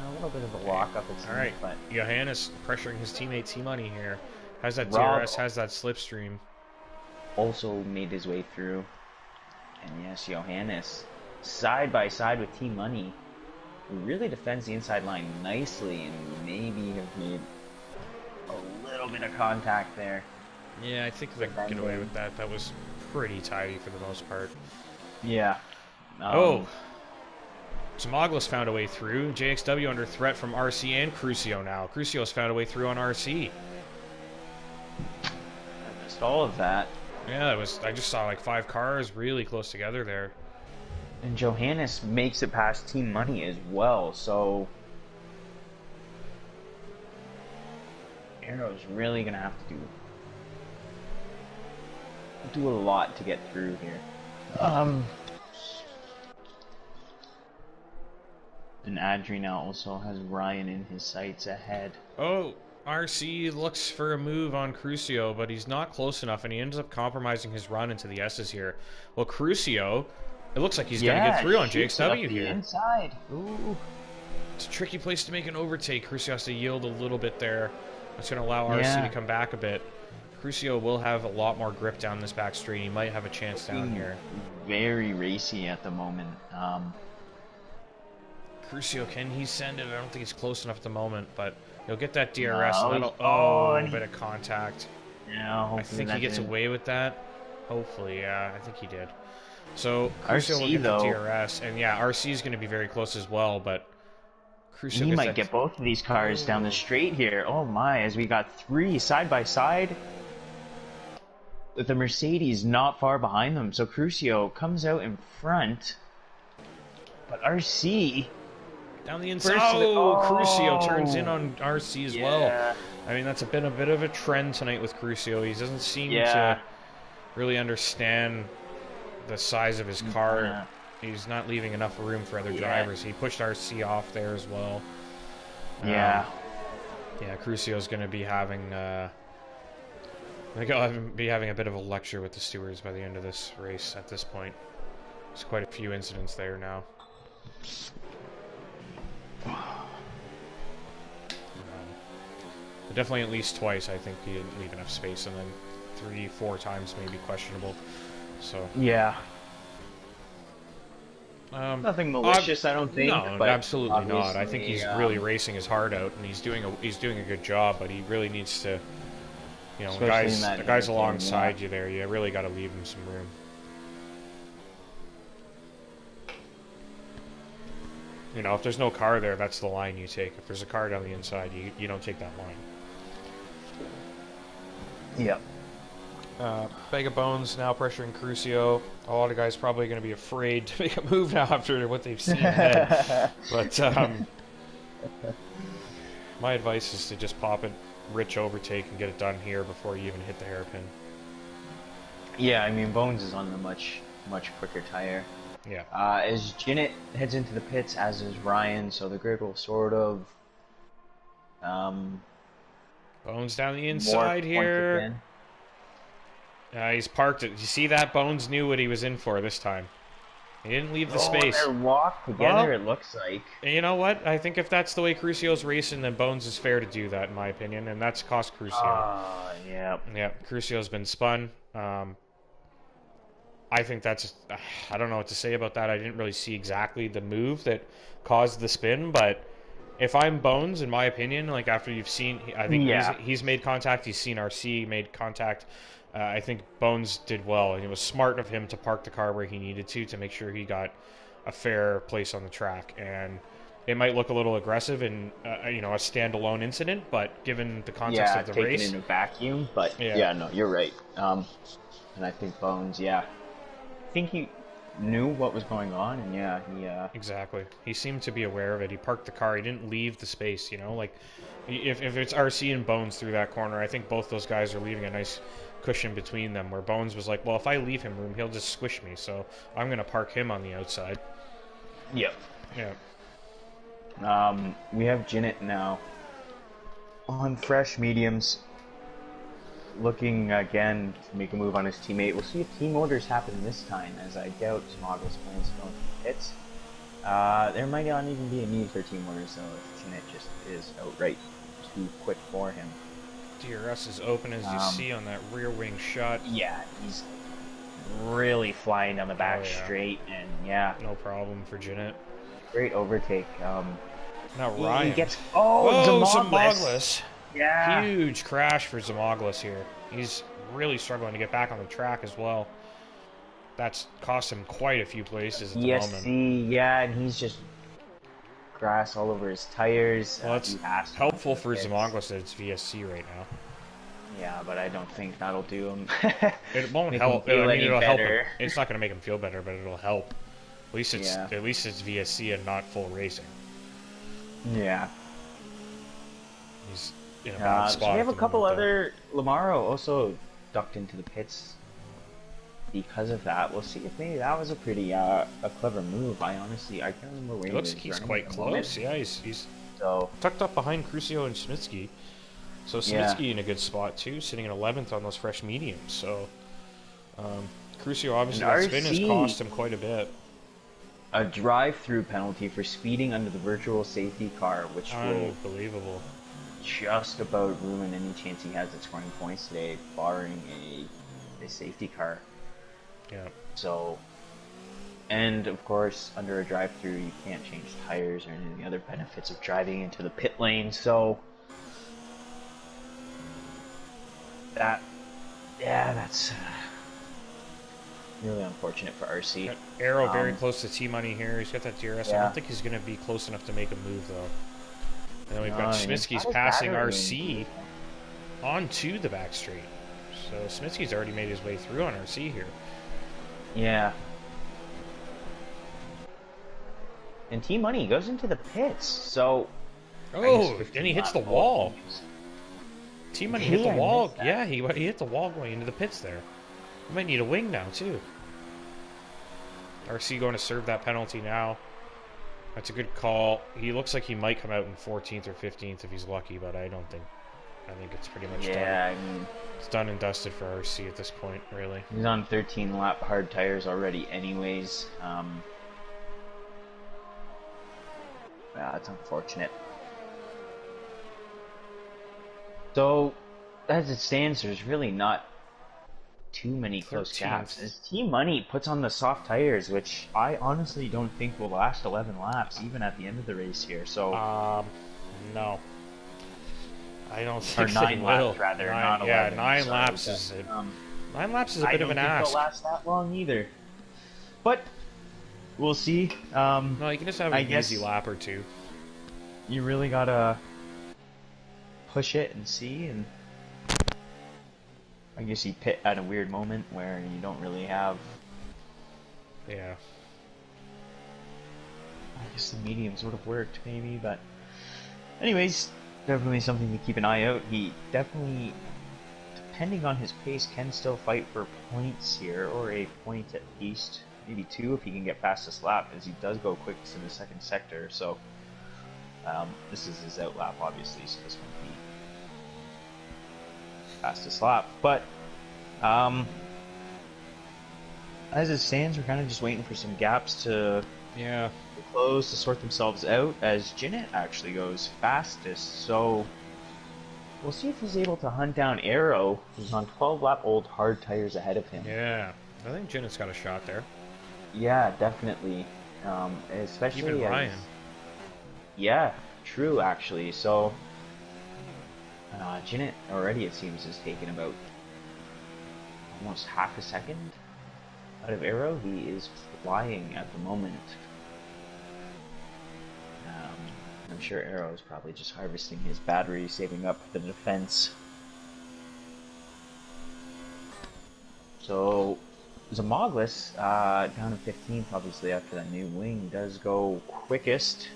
A little bit of a walk-up at some point, but... Johannes pressuring his teammate T-Money here. Has that Rob DRS, has that slipstream. Also made his way through. And yes, Johannes, side by side with T-Money, who really defends the inside line nicely and maybe have made a little bit of contact there. Yeah, I think they can get away with that. That was pretty tidy for the most part. Yeah. Samoglis found a way through. JXW under threat from RC and Crucio now. Crucio's found a way through on RC. I missed all of that. Yeah, I just saw like 5 cars really close together there. And Johannes makes it past Team Money as well, so Arrow's really gonna have to do a lot to get through here. And Adri now also has Ryan in his sights ahead. Oh, RC looks for a move on Crucio, but he's not close enough, and he ends up compromising his run into the S's here. Well, Crucio, it looks like he's going to get through on JXW here. Inside. Ooh. It's a tricky place to make an overtake. Crucio has to yield a little bit there. That's going to allow RC to come back a bit. Crucio will have a lot more grip down this back straight. He might have a chance down here. Very racy at the moment. Crucio, can he send it? I don't think he's close enough at the moment, but He'll get that DRS, and No, that'll... and Oh, he, bit of contact. yeah, I hopefully think he that gets didn't. away with that. Hopefully, yeah, I think he did. So, Crucio will RC get the though, DRS, and yeah, RC is going to be very close as well, but Crucio he gets might that... get both of these cars down the Oh, straight here. Oh my, as we got 3 side by side with the Mercedes not far behind them. So Crucio comes out in front, but RC down the inside. first to the Oh, Crucio turns in oh on RC as well. yeah I mean, that's been a bit of a trend tonight with Crucio. He doesn't seem to yeah. really understand the size of his He car. kinda, He's not leaving enough room for other yeah drivers. He pushed RC off there as well. yeah. Yeah, Crucio's going to be having... I think I'll be having a bit of a lecture with the stewards by the end of this race at this point. There's quite a few incidents there now. But definitely at least twice, I think he didn't leave enough space, and then 3-4 times maybe questionable. So Yeah. Nothing malicious, I don't think. no, But absolutely not. I think obviously, he's really racing his heart out, and he's doing a good job. But he really needs to, you know, especially in the that guys game, alongside yeah. you there, you really got to leave him some room. You know, if there's no car there, that's the line you take. If there's a car down the inside, you don't take that line. Yep. Bag of Bones now pressuring Crucio. A lot of guys probably going to be afraid to make a move now after what they've seen ahead. But my advice is to just pop it, rich overtake, and get it done here before you even hit the hairpin. Yeah, I mean, Bones is on the much quicker tire. Yeah. As Zenith heads into the pits, as is Ryan, so the grid will sort of Bones down the morph inside once here. again. He's parked it. You see that? Bones knew what he was in for this time. He didn't leave the Oh, space. they're locked together, it looks like. And you know what? I think if that's the way Crucio's racing, then Bones is fair to do that, in my opinion, and that's cost Crucio. Yeah. Yeah, Crucio's been spun. I think that's... I don't know what to say about that. I didn't really see exactly the move that caused the spin, but if I'm Bones, in my opinion, like after you've seen... I think he's made contact. He's seen RC made contact. I think Bones did well, and it was smart of him to park the car where he needed to make sure he got a fair place on the track. And it might look a little aggressive in you know, a standalone incident, but given the context of the race, taken in a vacuum. But yeah, no, you're right. And I think Bones, I think he knew what was going on, and he exactly. He seemed to be aware of it. He parked the car. He didn't leave the space. You know, like if it's RC and Bones through that corner, I think both those guys are leaving a nice cushion between them. Where Bones was like, well, if I leave him room, he'll just squish me. So I'm gonna park him on the outside. Yep. Yeah. We have Zenith now on fresh mediums, looking again to make a move on his teammate. We'll see if team orders happen this time, as I doubt Smoggl's plans to go into the pits. There might not even be a need for team orders, though, if Zenith just is outright too quick for him. DRS is open, as you see on that rear wing shot. Yeah, he's really flying down the back straight, and no problem for Zenith. Great overtake. Now Ryan he gets Zamoglis. Yeah, Huge crash for Zamoglis here. He's really struggling to get back on the track as well. That's cost him quite a few places at the moment. And he's just grass all over his tires. Well, it's helpful for Zamoglis that it's VSC right now. Yeah, but I don't think that'll do him. It won't help. I mean, it'll help him. It's not going to make him feel better, but it'll help. At least it's VSC and not full racing. Yeah. He's in a bad spot. So we have a couple other... Lamaro also ducked into the pits because of that. We'll see if maybe that was a pretty a clever move. I can't remember where he looks like he's quite close. Yeah, he's tucked up behind Crucio and Smitsky. So Smitsky in a good spot too, sitting in 11th on those fresh mediums. So Crucio obviously that spin has cost him quite a bit. A drive-through penalty for speeding under the virtual safety car, which unbelievable. Will just about ruin any chance he has at scoring points today, barring a safety car. Yeah. So, and of course, under a drive-through, you can't change tires or any of the other benefits of driving into the pit lane. So, that, yeah, that's really unfortunate for RC. Got Arrow very Um, close to T-Money here. He's got that DRS. I don't yeah, think he's going to be close enough to make a move, though. And then we've got no, he's Smitsky's got his passing battery in RC onto the back straight. So Smitsky's already made his way through on RC here. Yeah. And T Money goes into the pits, so. Oh, and he hits the wall. T-Money hit the I wall. missed that. Yeah, he hit the wall going into the pits there. He might need a wing now, too. RC going to serve that penalty now. That's a good call. He looks like he might come out in 14th or 15th if he's lucky, but I don't think. I think it's pretty much done. Yeah, I mean, It's done and dusted for RC at this point, really. he's on 13 lap hard tires already, anyways. Yeah, it's unfortunate. So, as it stands, there's really not too many close 13th. gaps. As Team Money puts on the soft tires, which I honestly don't think will last 11 laps, even at the end of the race here. So, No. I don't or think 9 they laps will. rather, Nine, not yeah, 11. 9 Sorry, laps but, is 9 laps is a I bit of don't an think ask. they'll last that long either. But we'll see. No, you can just have I an guess- easy lap or two. You really gotta push it and see, and I guess you pit at a weird moment where you don't really have. Yeah. I guess the medium sort of worked maybe, but anyways, definitely something to keep an eye out. He definitely, depending on his pace, can still fight for points here, or a point at least, maybe 2 if he can get past this lap, as he does go quickest in the second sector. So this is his out lap, obviously, so this won't be fastest lap. But as it stands, we're kind of just waiting for some gaps to Yeah. close, to sort themselves out, as Zenith actually goes fastest. So we'll see if he's able to hunt down Arrow, who's on 12 lap old hard tires ahead of him. Yeah. I think Jennett's got a shot there. Yeah, definitely. Especially Even as- Ryan. Yeah, true actually. So Zenith already, it seems, has taken about almost half a second out of Arrow. He is flying at the moment. I'm sure Arrow is probably just harvesting his battery, saving up for the defense. So Zamoglis, down to 15th, obviously after that new wing, does go quickest.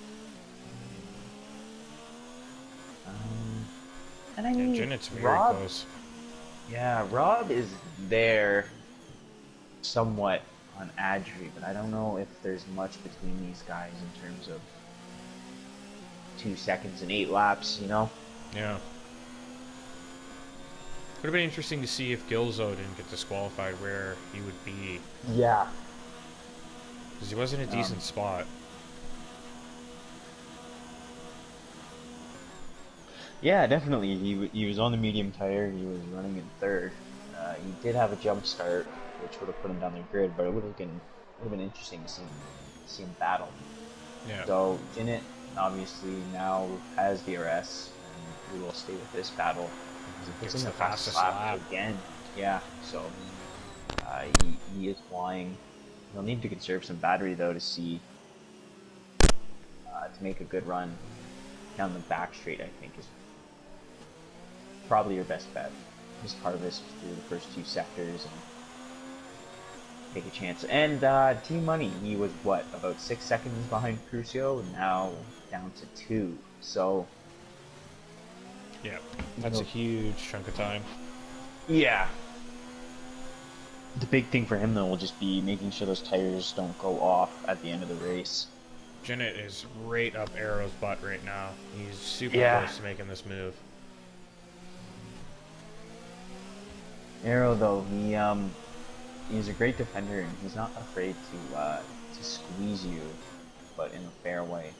And I Yeah, mean, Jennett's very Rob, close. yeah, Rob is there somewhat on Adri, but I don't know if there's much between these guys in terms of 2 seconds and 8 laps, you know? Yeah. Would have been interesting to see if Gilzo didn't get disqualified, where he would be. Yeah. Because he was in a decent spot. Yeah, definitely. He was on the medium tire. He was running in third. He did have a jump start, which would have put him down the grid, but it would have been interesting to see him battle. Yeah. So Zenith obviously now has DRS, and we will stay with this battle. Gets It's in the fastest lap. again. Yeah. So he is flying. He'll need to conserve some battery though to see to make a good run down the back straight. I think is probably your best bet. Just harvest through the first 2 sectors and take a chance. And Team Money, he was what, about 6 seconds behind Crucio, and now down to 2. So Yeah. That's a huge chunk of time. yeah. The big thing for him though will just be making sure those tires don't go off at the end of the race. Jennett is right up Arrow's butt right now. He's super Yeah. close to making this move. Arrow though, he's a great defender and he's not afraid to squeeze you, but in a fair way.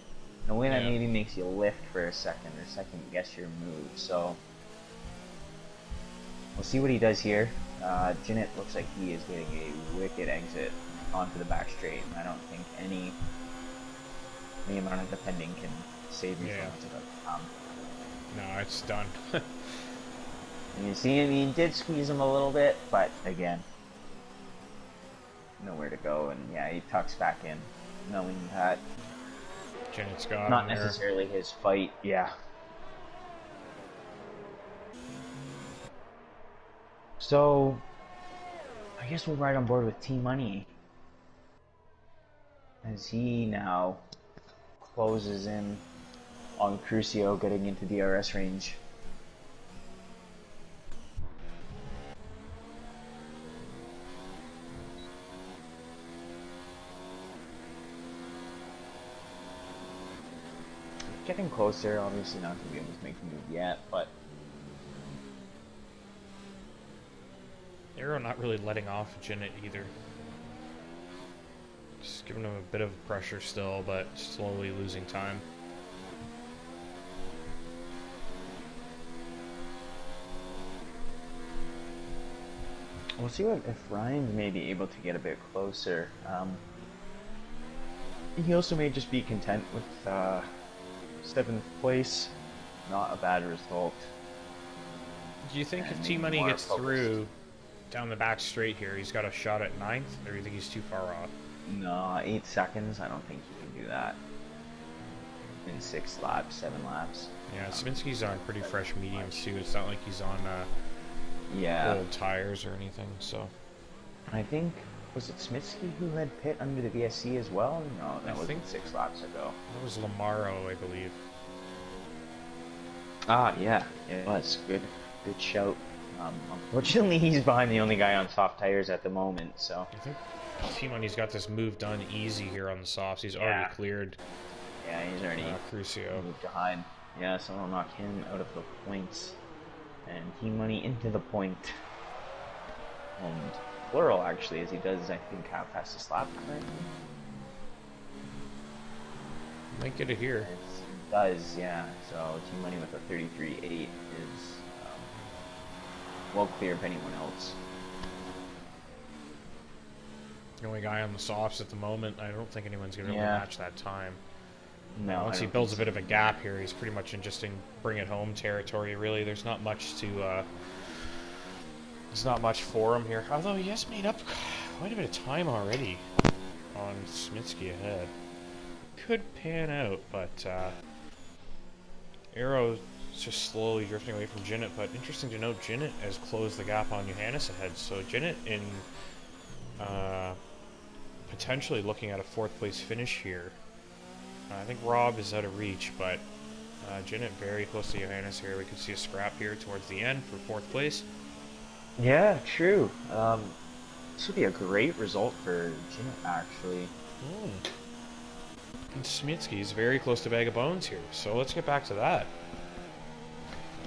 In a way that Yeah. maybe makes you lift for a second or second guess your move. So we'll see what he does here. Zenith looks like he is getting a wicked exit onto the back straight, and I don't think any amount of defending can save you Yeah. from it. No, it's done. And you see him, he did squeeze him a little bit, but again, nowhere to go. And yeah, he tucks back in, knowing that Jennett's got not him there. necessarily his fight. Yeah. So I guess we're right on board with T Money as he now closes in on Crucio getting into DRS range. Getting closer, obviously not going to be able to make the move yet, but Arrow not really letting off Jennett either. Just giving him a bit of pressure still, but slowly losing time. we'll see what if Ryan's maybe able to get a bit closer. He also may just be content with 7th place. Not a bad result. Do you think And if maybe T-Money more gets focused. through down the back straight here, he's got a shot at 9th, or do you think he's too far off? No, 8 seconds. I don't think he can do that in 6 laps, 7 laps. Yeah, Sminsky's on pretty fresh mediums too. It's not like he's on Yeah, old tires or anything, so. I think, was it Smitsky who led pit under the VSC as well? No, that I was think 6 laps ago. That was Lamaro, I believe. Ah, yeah, it was. Good shout. Unfortunately, he's behind the only guy on soft tires at the moment, so. I think T-Money's got this move done easy here on the softs. He's already cleared Yeah, he's already Crucio. moved behind. Yeah, so I'll knock him out of the points. And T-Money into the point. And plural, actually, as he does, I think, half fastest lap currently. Might get it here. It does, yeah. So T-Money with a 33.8 is well clear of anyone else. The only guy on the softs at the moment. I don't think anyone's going to be able to match that time. No, Once he builds a bit of a gap here, he's pretty much in just in bring it home territory. Really, there's not much to. There's not much for him here. Although he has made up quite a bit of time already on Smitsky ahead. Could pan out, but Arrow's just slowly drifting away from Jinnit. But interesting to note, Jinnit has closed the gap on Johannes ahead. So Jinnit in potentially looking at a 4th place finish here. I think Rob is out of reach, but Jinnit very close to Johannes here. We could see a scrap here towards the end for 4th place. Yeah, true. This would be a great result for Jinnit, actually. And Smitsky is very close to Bag of Bones here, so let's get back to that.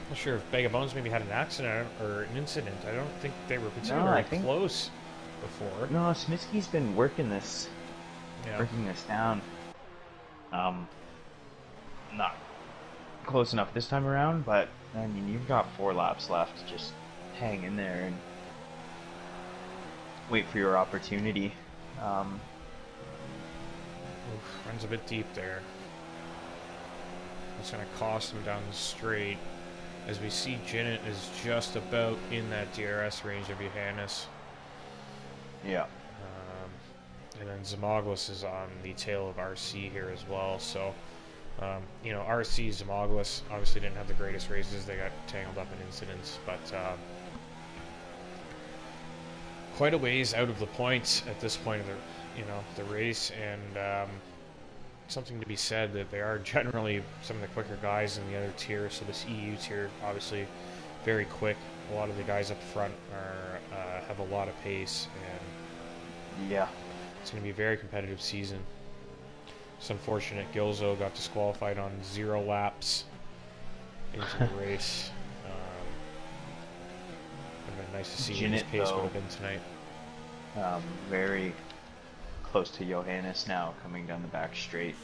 Not sure if Bag of Bones maybe had an accident or an incident. I don't think they were particularly close before. No, Smitsky's been working this down. Not close enough this time around, but I mean, you've got 4 laps left. Just hang in there and wait for your opportunity. Runs a bit deep there. It's going to cost him down the straight. As we see, Jinnit is just about in that DRS range of Johannes. Yeah. And then Zimoglis is on the tail of RC here as well. So, you know, RC, Zimoglis obviously didn't have the greatest races. They got tangled up in incidents, but quite a ways out of the points at this point of the race, and something to be said that they are generally some of the quicker guys in the other tier. So this EU tier, obviously, very quick. A lot of the guys up front are have a lot of pace, and yeah, it's going to be a very competitive season. It's unfortunate Gilzo got disqualified on 0 laps into the race. Would have been nice to see what his pace would have been tonight. Very close to Johannes now, coming down the back straight.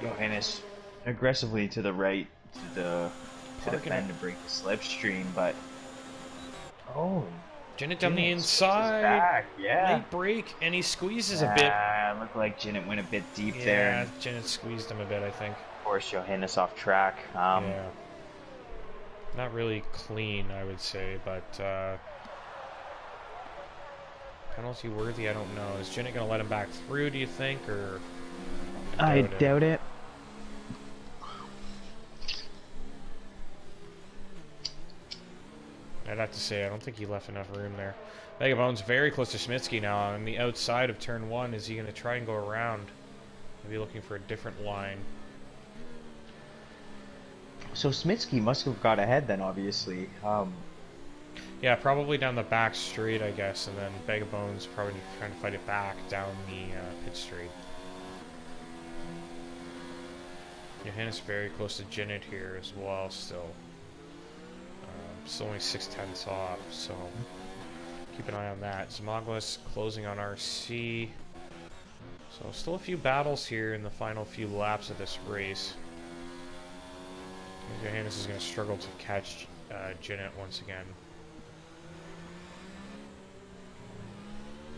Johannes aggressively to the right to the bend to break the slipstream, but Jinnit down the inside, yeah, late break, and he squeezes a bit. Looked like Jinnit went a bit deep there. Yeah, Jinnit squeezed him a bit, I think. Of course, Johannes off track. Yeah. Not really clean, I would say, but penalty worthy, I don't know. Is Jinnit going to let him back through, do you think, or I doubt it? doubt it. I'd have to say, I don't think he left enough room there. Megabone's very close to Smitsky now on the outside of turn 1. Is he going to try and go around? Maybe looking for a different line. So Smitsky must have got ahead then, obviously. Yeah, probably down the back straight, I guess, and then Megabone's probably trying to fight it back down the pit straight. Johannes very close to Jinnit here as well, still. Still only 6/10 off, so keep an eye on that. Zmaglis closing on RC. So still a few battles here in the final few laps of this race. Johannes is going to struggle to catch Jinnit once again.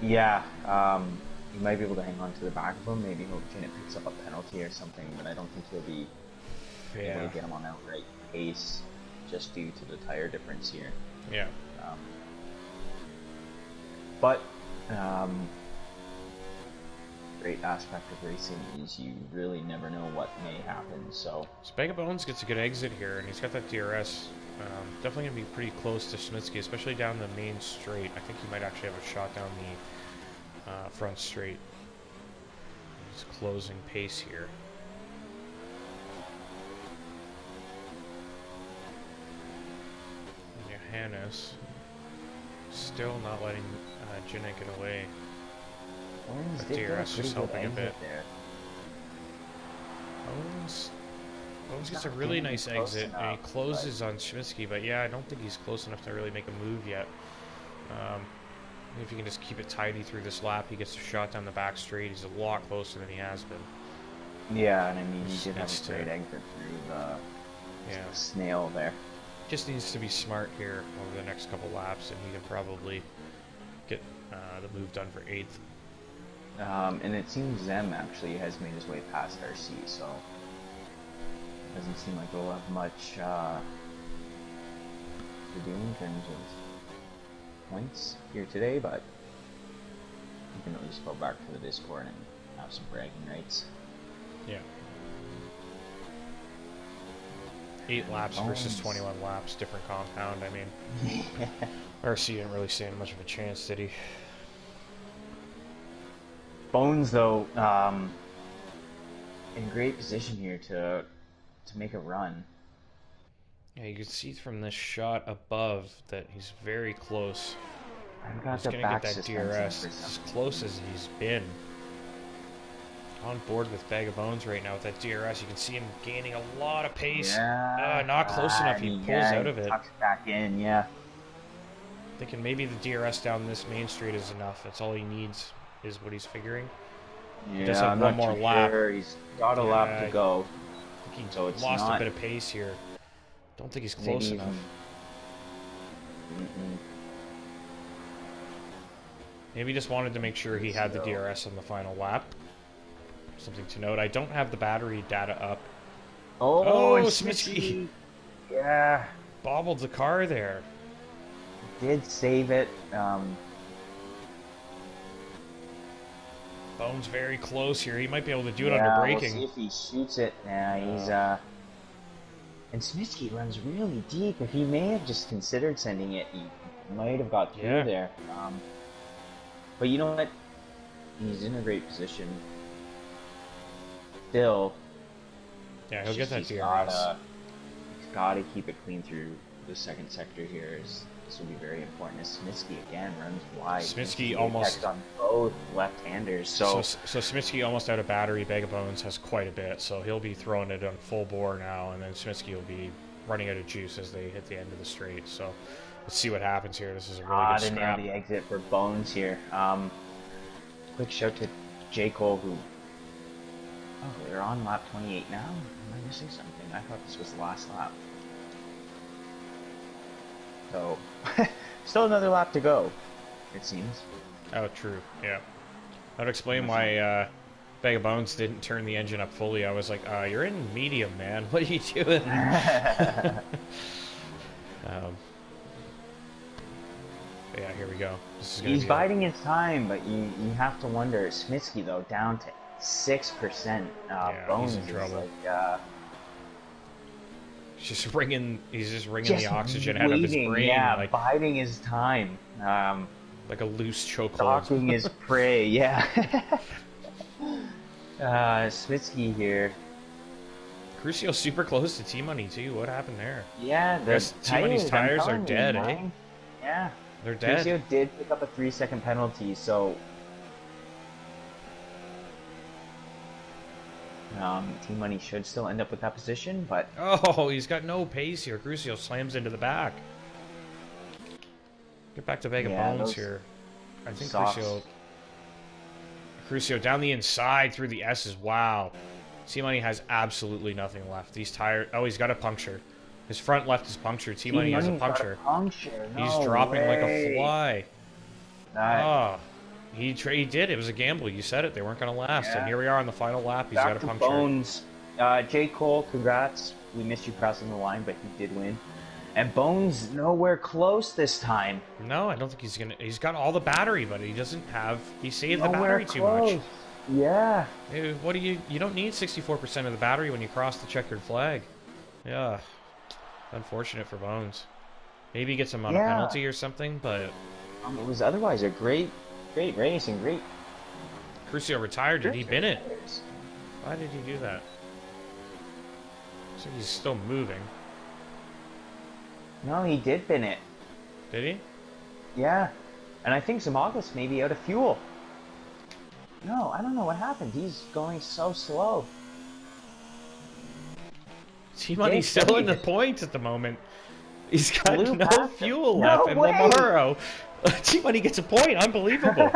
Yeah, he might be able to hang on to the back of him. Maybe hope Jinnit picks up a penalty or something, but I don't think he'll be able to get him on outright pace just due to the tire difference here. Yeah. But great aspect of racing is you really never know what may happen. So Spagabones gets a good exit here, and he's got that DRS. Definitely going to be pretty close to Smitsky, especially down the main straight. I think he might actually have a shot down the front straight. He's closing pace here. And Johannes still not letting Jinnit get away. The DRS just helping a bit. Owens gets a really nice exit, and he closes on Smitsky, but yeah, I don't think he's close enough to really make a move yet. If he can just keep it tidy through this lap, he gets a shot down the back straight. He's a lot closer than he has been. Yeah, and I mean, he did have a great exit through the snail there. Just needs to be smart here over the next couple laps, and he can probably get the move done for 8th. And it seems Zem actually has made his way past RC, so it doesn't seem like we'll have much to do in terms of points here today, but you can at least go back to the Discord and have some bragging rights. Yeah. 8 laps versus 21 laps, different compound, I mean. RC didn't really stand much of a chance, did he? Bones, though, in great position here to make a run. Yeah, you can see from this shot above that he's very close. I've got he's the gonna back get that DRS as close as he's been. On board with Bag of Bones right now with that DRS. You can see him gaining a lot of pace. Yeah, not close enough. He pulls out of it. Tucks back in, yeah. Thinking maybe the DRS down this main street is enough. That's all he needs, is what he's figuring. Yeah, he does have one more lap. Sure. He's got a lap to go. I think he so it's lost not... a bit of pace here. Don't think he's close enough. Maybe just wanted to make sure he had the DRS on the final lap. Something to note. I don't have the battery data up. Oh, Smitsky! Yeah. Bobbled the car there. Did save it. Bones very close here. He might be able to do it under braking. We'll see if he shoots it. He's and Smitsky runs really deep. If he may have just considered sending it, he might have got through there. But you know what? He's in a great position. Still. Yeah, he'll get that DRS. He's got to keep it clean through the second sector here. This will be very important. As Smitsky again runs wide. Smitsky almost on both left-handers. So Smitsky almost out of battery. Bag of Bones has quite a bit, so he'll be throwing it on full bore now, and then Smitsky will be running out of juice as they hit the end of the straight. So let's see what happens here. This is a really good scrap. The exit for Bones here. Quick shout to J. Cole, who... Oh, they're on lap 28 now? Am I missing something? I thought this was the last lap. So, still another lap to go, it seems. Oh, true. Yeah. That would explain why Bag of Bones didn't turn the engine up fully. I was like, you're in medium, man. What are you doing? Um, but yeah, here we go. This is He's be biding his time, but you have to wonder. Smitsky though down to 6%. yeah, he's Bones in is trouble. like He's just wringing the just oxygen out of his waiting. brain, Yeah, like biding his time. like a loose chokehold. Stalking his prey. Yeah. Smitsky here. Crucio super close to T-Money too. What happened there? Yeah, the T-Money's tires are dead, eh? Yeah. They're dead. Crucio did pick up a 3-second penalty, so T-Money should still end up with that position, but Oh, he's got no pace here. Crucio slams into the back. Get back to bag of bones here. I think Crucio down the inside through the S's. Wow. T-Money has absolutely nothing left. These tires... Oh, he's got a puncture. His front left is punctured. T-Money has a puncture. He's dropping like a fly. Oh, he did. It was a gamble. You said it. They weren't going to last. Yeah. And here we are on the final lap. He's got a puncture. Bones. J. Cole, congrats. We missed you crossing the line, but he did win. And Bones nowhere close this time. No, I don't think he's going to... He's got all the battery, but he doesn't have... He saved the battery too much. Yeah. What do you don't need 64% of the battery when you cross the checkered flag. Yeah. Unfortunate for Bones. Maybe he gets him on a penalty or something, but it was otherwise a great race and great. Crucio retired. Did he bin it? Why did he do that? Looks like he's still moving. No, he did bin it. Did he? Yeah. And I think Zamaglis may be out of fuel. No, I don't know what happened. He's going so slow. T-Money's still in the points at the moment. He's got no fuel left. And Lamaro, T-Money gets a point. Unbelievable.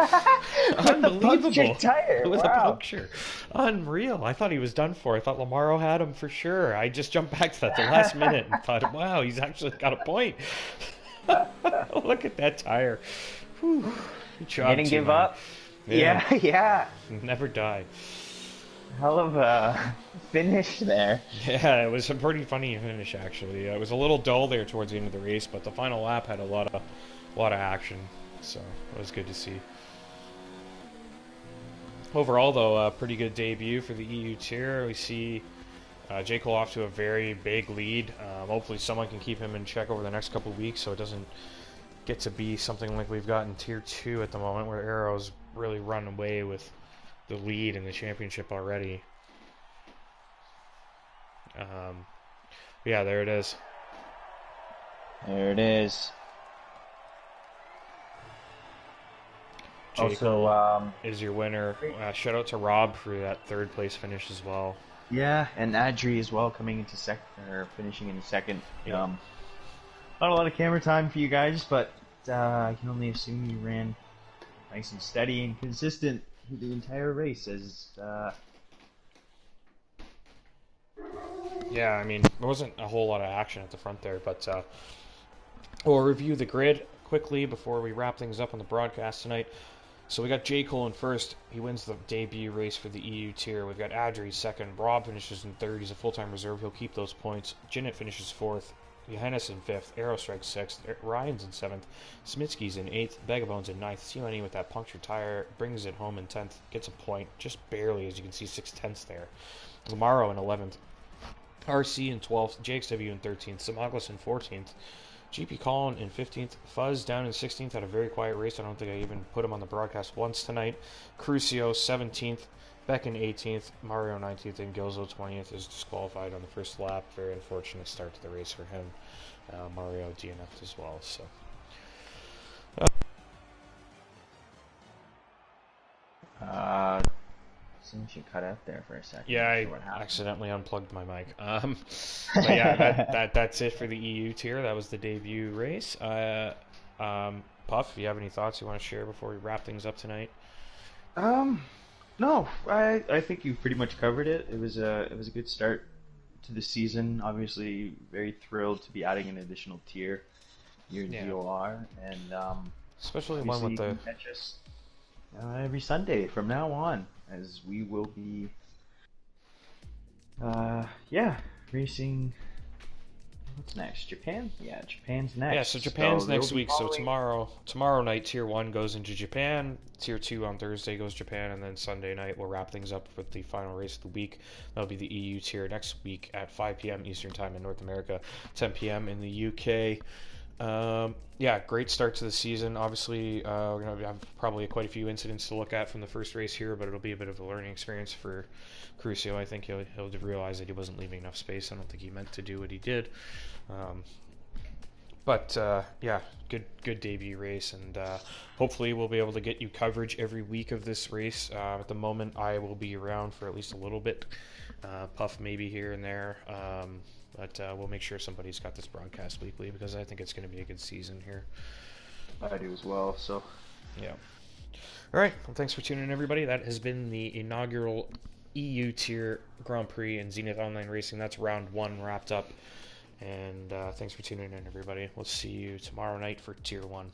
Unbelievable. With a puncture. Unreal. I thought he was done for. I thought Lamaro had him for sure. I just jumped back to that the last minute and thought, wow, he's actually got a point. Look at that tire. Whew. Good job, He didn't give up. Yeah. Never die. Hell of a finish there. Yeah, it was a pretty funny finish actually. It was a little dull there towards the end of the race, but the final lap had a lot of action, so it was good to see. Overall, though, a pretty good debut for the EU tier. We see J. Cole off to a very big lead. Hopefully, someone can keep him in check over the next couple of weeks, so it doesn't get to be something like we've got in Tier 2 at the moment, where Arrow's really run away with the lead in the championship already. Yeah, there it is. There it is. Also, is your winner. Shout out to Rob for that third place finish as well. Yeah, and Adri as well, coming into second, or finishing in second. Yeah. Not a lot of camera time for you guys, but I can only assume you ran nice and steady and consistent through the entire race. Yeah, I mean, there wasn't a whole lot of action at the front there, but we'll review the grid quickly before we wrap things up on the broadcast tonight. So we got J. Cole in first. He wins the debut race for the EU tier. We've got Adri second. Rob finishes in third. He's a full-time reserve. He'll keep those points. Jinnit finishes fourth. Johannes in fifth. Aerostrike sixth. Ryan's in seventh. Smitsky's in eighth. Vagabond's in ninth. T-Money with that punctured tire brings it home in 10th. Gets a point, just barely, as you can see, 6/10 there. Lamaro in 11th. RC in 12th. JXW in 13th. Samaglis in 14th. GP Colin in 15th. Fuzz down in 16th. Had a very quiet race. I don't think I even put him on the broadcast once tonight. Crucio 17th. Beck in 18th. Mario 19th. And Gilzo 20th is disqualified on the first lap. Very unfortunate start to the race for him. Mario DNF'd as well. So. Seems you cut out there for a second. Yeah, I accidentally unplugged my mic. But yeah, that's it for the EU tier. That was the debut race. Puff, if you have any thoughts you want to share before we wrap things up tonight? No, I think you pretty much covered it. It was a good start to the season. Obviously, very thrilled to be adding an additional tier here in ZOR, and especially one with the catch us every Sunday from now on, as we will be racing What's next? Japan? Yeah, Japan's next. Yeah, so Japan's they'll next be week. So following- tomorrow night, Tier 1 goes into Japan. Tier 2 on Thursday goes Japan, and then Sunday night we'll wrap things up with the final race of the week. That'll be the EU tier next week at 5 p.m. Eastern Time in North America, 10 p.m. in the UK. Yeah, great start to the season. Obviously, we're going to have probably quite a few incidents to look at from the first race here, but it'll be a bit of a learning experience for Crucio. I think he'll realize that he wasn't leaving enough space. I don't think he meant to do what he did. But yeah, good debut race, and hopefully we'll be able to get you coverage every week of this race. At the moment, I will be around for at least a little bit. Puff maybe here and there, but we'll make sure somebody's got this broadcast weekly because I think it's going to be a good season here. I do as well. So yeah. All right. Well, thanks for tuning in, everybody. That has been the inaugural EU tier Grand Prix in Zenith Online Racing. That's round 1 wrapped up. And thanks for tuning in, everybody. We'll see you tomorrow night for Tier 1.